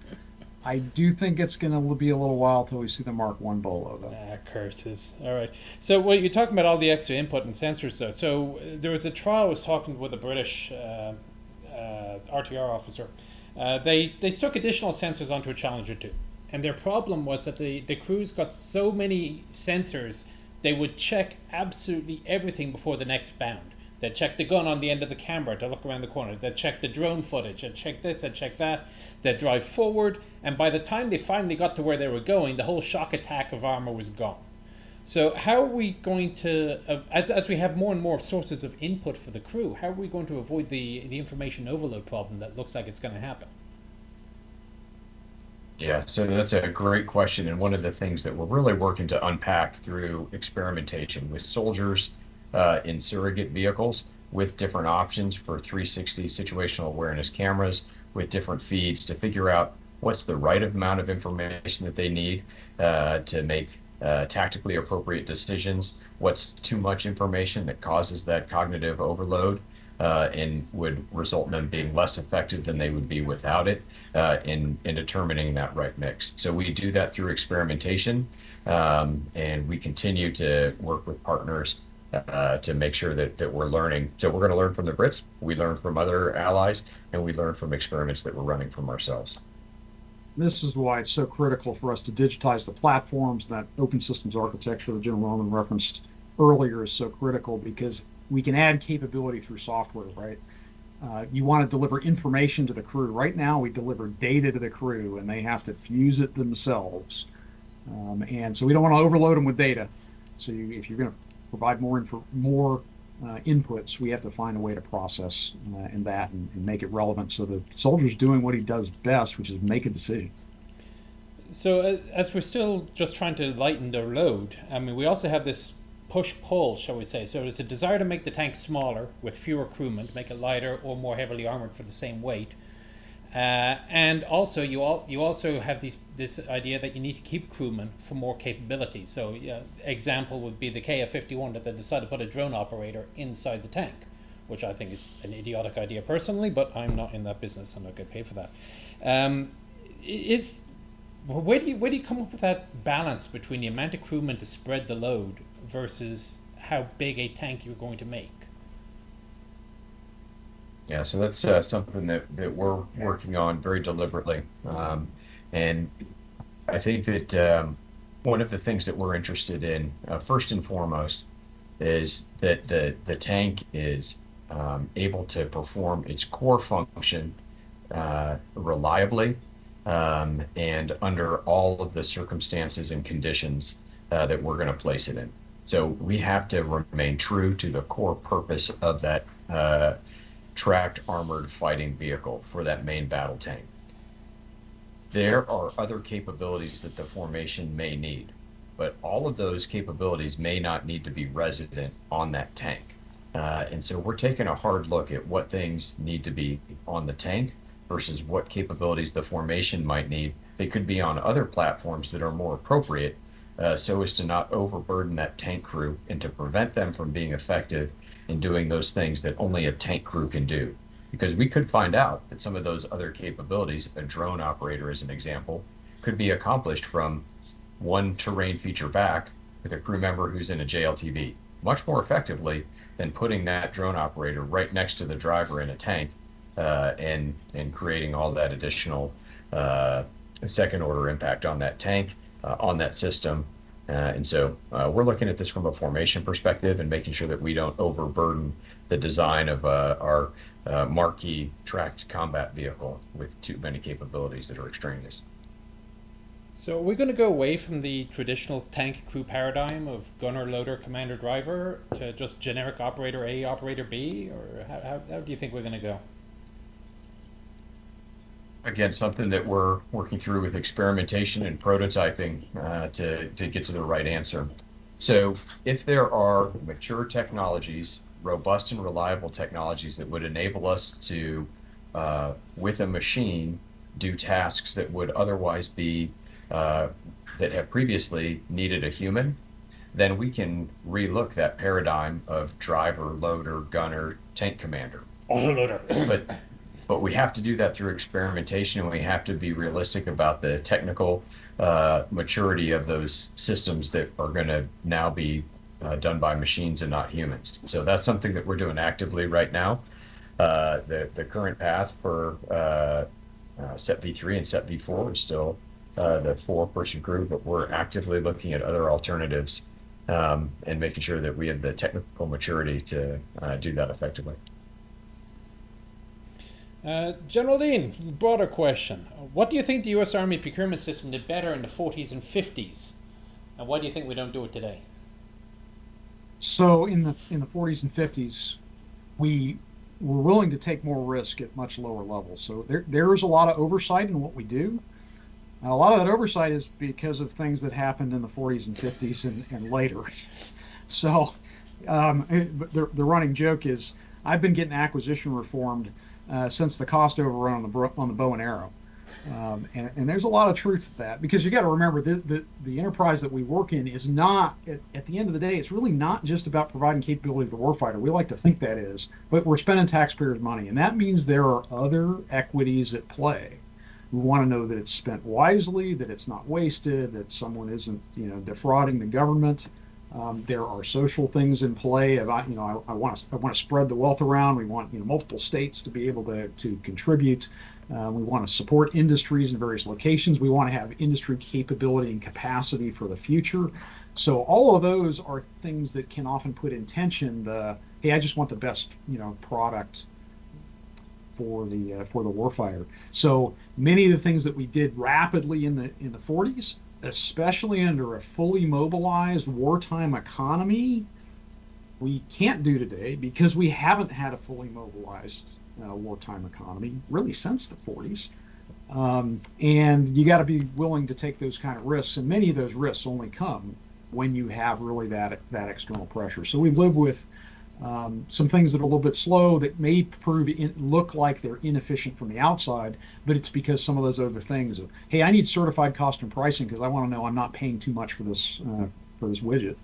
I do think it's going to be a little while till we see the Mark I Bolo, though. Curses. All right. So, well, you're talking about all the extra input and sensors, though. So there was a trial I was talking with a British RTR officer. They stuck additional sensors onto a Challenger 2. And their problem was that the crews got so many sensors they would check absolutely everything before the next bound. They'd check the gun on the end of the camera to look around the corner. They'd check the drone footage. They'd check this, they'd check that. They'd drive forward. And by the time they finally got to where they were going, the whole shock attack of armor was gone. So how are we going to, as we have more and more sources of input for the crew, how are we going to avoid the information overload problem that looks like it's going to happen? Yeah, so that's a great question, and one of the things that we're really working to unpack through experimentation with soldiers in surrogate vehicles with different options for 360 situational awareness cameras with different feeds to figure out what's the right amount of information that they need to make tactically appropriate decisions, what's too much information that causes that cognitive overload and would result in them being less effective than they would be without it in determining that right mix. So we do that through experimentation, and we continue to work with partners to make sure that we're learning. So we're going to learn from the Brits, we learn from other allies, and we learn from experiments that we're running from ourselves. This is why it's so critical for us to digitize the platforms. That open systems architecture that Jim Roman referenced earlier is so critical, because we can add capability through software, right? You want to deliver information to the crew. Right now, we deliver data to the crew, and they have to fuse it themselves. And so we don't want to overload them with data. So if you're going to provide more inputs, we have to find a way to process in that and make it relevant so the soldier's doing what he does best, which is make a decision. So as we're still just trying to lighten their load, I mean, we also have this push-pull, shall we say. So there's a desire to make the tank smaller with fewer crewmen, to make it lighter or more heavily armored for the same weight. And also, you also have this idea that you need to keep crewmen for more capability. So, example would be the KF-51 that they decided to put a drone operator inside the tank, which I think is an idiotic idea personally, but I'm not in that business. I'm not get paid for that. Where do you come up with that balance between the amount of crewmen to spread the load versus how big a tank you're going to make? Yeah, so that's something that we're working on very deliberately. And I think that one of the things that we're interested in, first and foremost, is that the tank is able to perform its core function reliably and under all of the circumstances and conditions that we're going to place it in. So we have to remain true to the core purpose of that tracked armored fighting vehicle for that main battle tank. There are other capabilities that the formation may need, but all of those capabilities may not need to be resident on that tank. And so we're taking a hard look at what things need to be on the tank versus what capabilities the formation might need. They could be on other platforms that are more appropriate, so as to not overburden that tank crew and to prevent them from being effective in doing those things that only a tank crew can do. Because we could find out that some of those other capabilities, a drone operator as an example, could be accomplished from one terrain feature back with a crew member who's in a JLTV much more effectively than putting that drone operator right next to the driver in a tank and creating all that additional second order impact on that tank, on that system. And so we're looking at this from a formation perspective and making sure that we don't overburden the design of our marquee tracked combat vehicle with too many capabilities that are extraneous. So are we going to go away from the traditional tank crew paradigm of gunner, loader, commander, driver to just generic operator A, operator B? Or how do you think we're going to go? Again, something that we're working through with experimentation and prototyping to get to the right answer. So if there are mature technologies, robust and reliable technologies that would enable us to, with a machine, do tasks that would otherwise be, that have previously needed a human, then we can relook that paradigm of driver, loader, gunner, tank commander. Autoloader. But we have to do that through experimentation, and we have to be realistic about the technical maturity of those systems that are going to now be done by machines and not humans. So that's something that we're doing actively right now. The current path for SET V3 and SET V4 is still the 4-person crew, but we're actively looking at other alternatives and making sure that we have the technical maturity to do that effectively. General Dean, broader question. What do you think the U.S. Army procurement system did better in the 40s and 50s? And why do you think we don't do it today? So in the 40s and 50s, we were willing to take more risk at much lower levels. So there is a lot of oversight in what we do. A lot of that oversight is because of things that happened in the 40s and 50s and later. So the running joke is I've been getting acquisition reformed since the cost overrun on the bow and arrow. And there's a lot of truth to that, because you got to remember the enterprise that we work in is not, at the end of the day, it's really not just about providing capability to the warfighter. We like to think that is, but we're spending taxpayers' money, and that means there are other equities at play. We want to know that it's spent wisely, that it's not wasted, that someone isn't, defrauding the government. There are social things in play. I want to spread the wealth around. We want multiple states to be able to contribute. We want to support industries in various locations. We want to have industry capability and capacity for the future. So all of those are things that can often put in tension hey, I just want the best product for the warfighter. So many of the things that we did rapidly in the 40s, especially under a fully mobilized wartime economy, we can't do today because we haven't had a fully mobilized wartime economy really since the 40s. And you got to be willing to take those kind of risks, and many of those risks only come when you have really that external pressure. So we live with some things that are a little bit slow that may look like they're inefficient from the outside, but it's because some of those other things of, hey, I need certified cost and pricing because I want to know I'm not paying too much for this widget.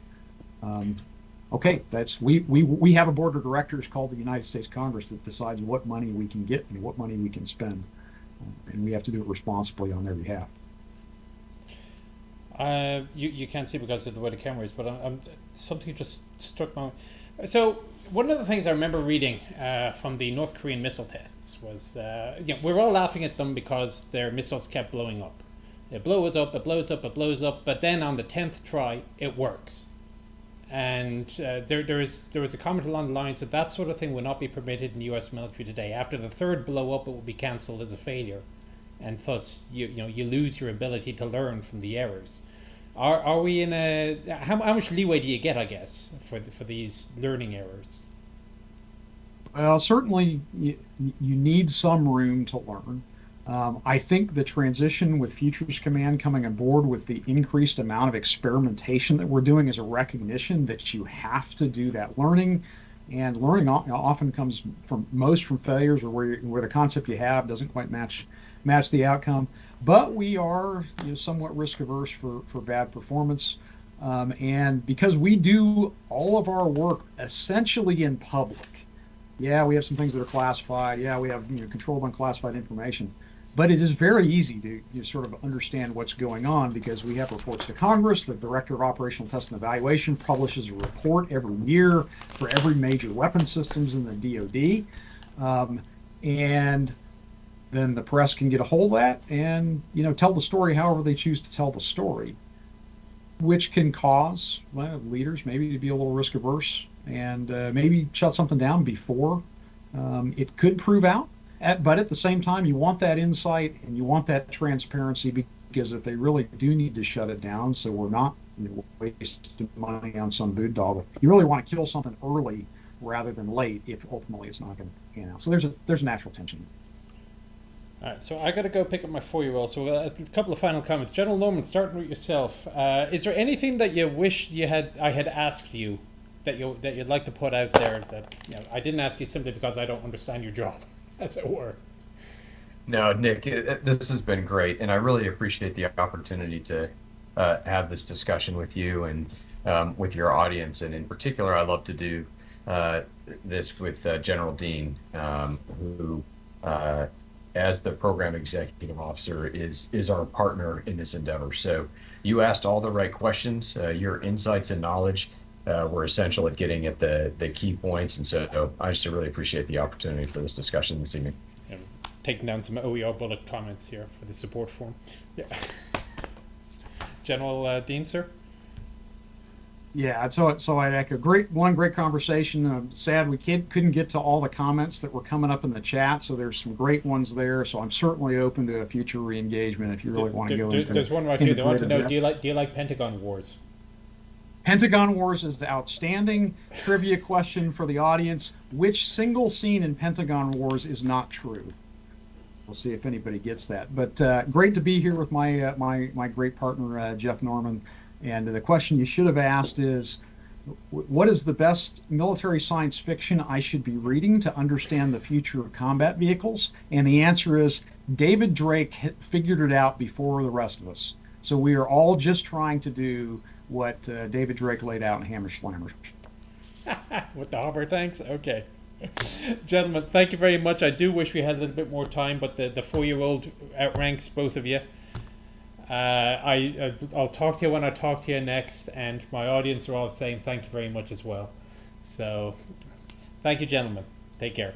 Okay, we have a board of directors called the United States Congress that decides what money we can get and what money we can spend, and we have to do it responsibly on their behalf. You can't see because of the way the camera is, but something just struck my. So one of the things I remember reading from the North Korean missile tests was, we're all laughing at them because their missiles kept blowing up. It blows up, it blows up, it blows up, but then on the 10th try, it works. And there was a comment along the lines that that sort of thing would not be permitted in the U.S. military today. After the third blow up, it would be cancelled as a failure, and thus you lose your ability to learn from the errors. Are we in a how much leeway do you get, I guess, for these learning errors? Well, certainly you need some room to learn. I think the transition with Futures Command coming on board with the increased amount of experimentation that we're doing is a recognition that you have to do that learning, and learning often comes from failures, or where the concept you have doesn't quite match the outcome. But we are somewhat risk averse for bad performance, and because we do all of our work essentially in public. Yeah, we have some things that are classified. Yeah, we have controlled unclassified information. But it is very easy to sort of understand what's going on because we have reports to Congress. The Director of Operational Test and Evaluation publishes a report every year for every major weapon systems in the DoD. And then the press can get a hold of that and tell the story however they choose to tell the story, which can cause leaders maybe to be a little risk averse and maybe shut something down before it could prove out. But at the same time, you want that insight and you want that transparency, because if they really do need to shut it down, so we're not wasting money on some boondoggle, you really want to kill something early rather than late if ultimately it's not going to pan out. So there's a natural tension. All right, so I got to go pick up my 4-year-old. So a couple of final comments. General Norman, starting with yourself. Is there anything that you wish I had asked you that you'd like to put out there that I didn't ask you simply because I don't understand your job, as it were? No, Nick, this has been great, and I really appreciate the opportunity to have this discussion with you and with your audience. And in particular, I love to do this with General Dean, who, as the program executive officer, is our partner in this endeavor. So you asked all the right questions. Your insights and knowledge were essential at getting at the key points. And so I just really appreciate the opportunity for this discussion this evening. And taking down some OER bullet comments here for the support form. Yeah. General Dean, sir? Yeah, so I echo great conversation. Sad we couldn't get to all the comments that were coming up in the chat. So there's some great ones there. So I'm certainly open to a future re-engagement if you really want to go into. There's one right here. They want to know: depth. do you like Pentagon Wars? Pentagon Wars is the outstanding trivia question for the audience. Which single scene in Pentagon Wars is not true? We'll see if anybody gets that. But great to be here with my my great partner Jeff Norman. And the question you should have asked is, what is the best military science fiction I should be reading to understand the future of combat vehicles? And the answer is David Drake figured it out before the rest of us. So we are all just trying to do what David Drake laid out in Hammer Slammers. With the hopper tanks? Okay. Gentlemen, thank you very much. I do wish we had a little bit more time, but the 4-year-old outranks both of you. I'll talk to you when I talk to you next, and my audience are all saying thank you very much as well. So, thank you, gentlemen. Take care.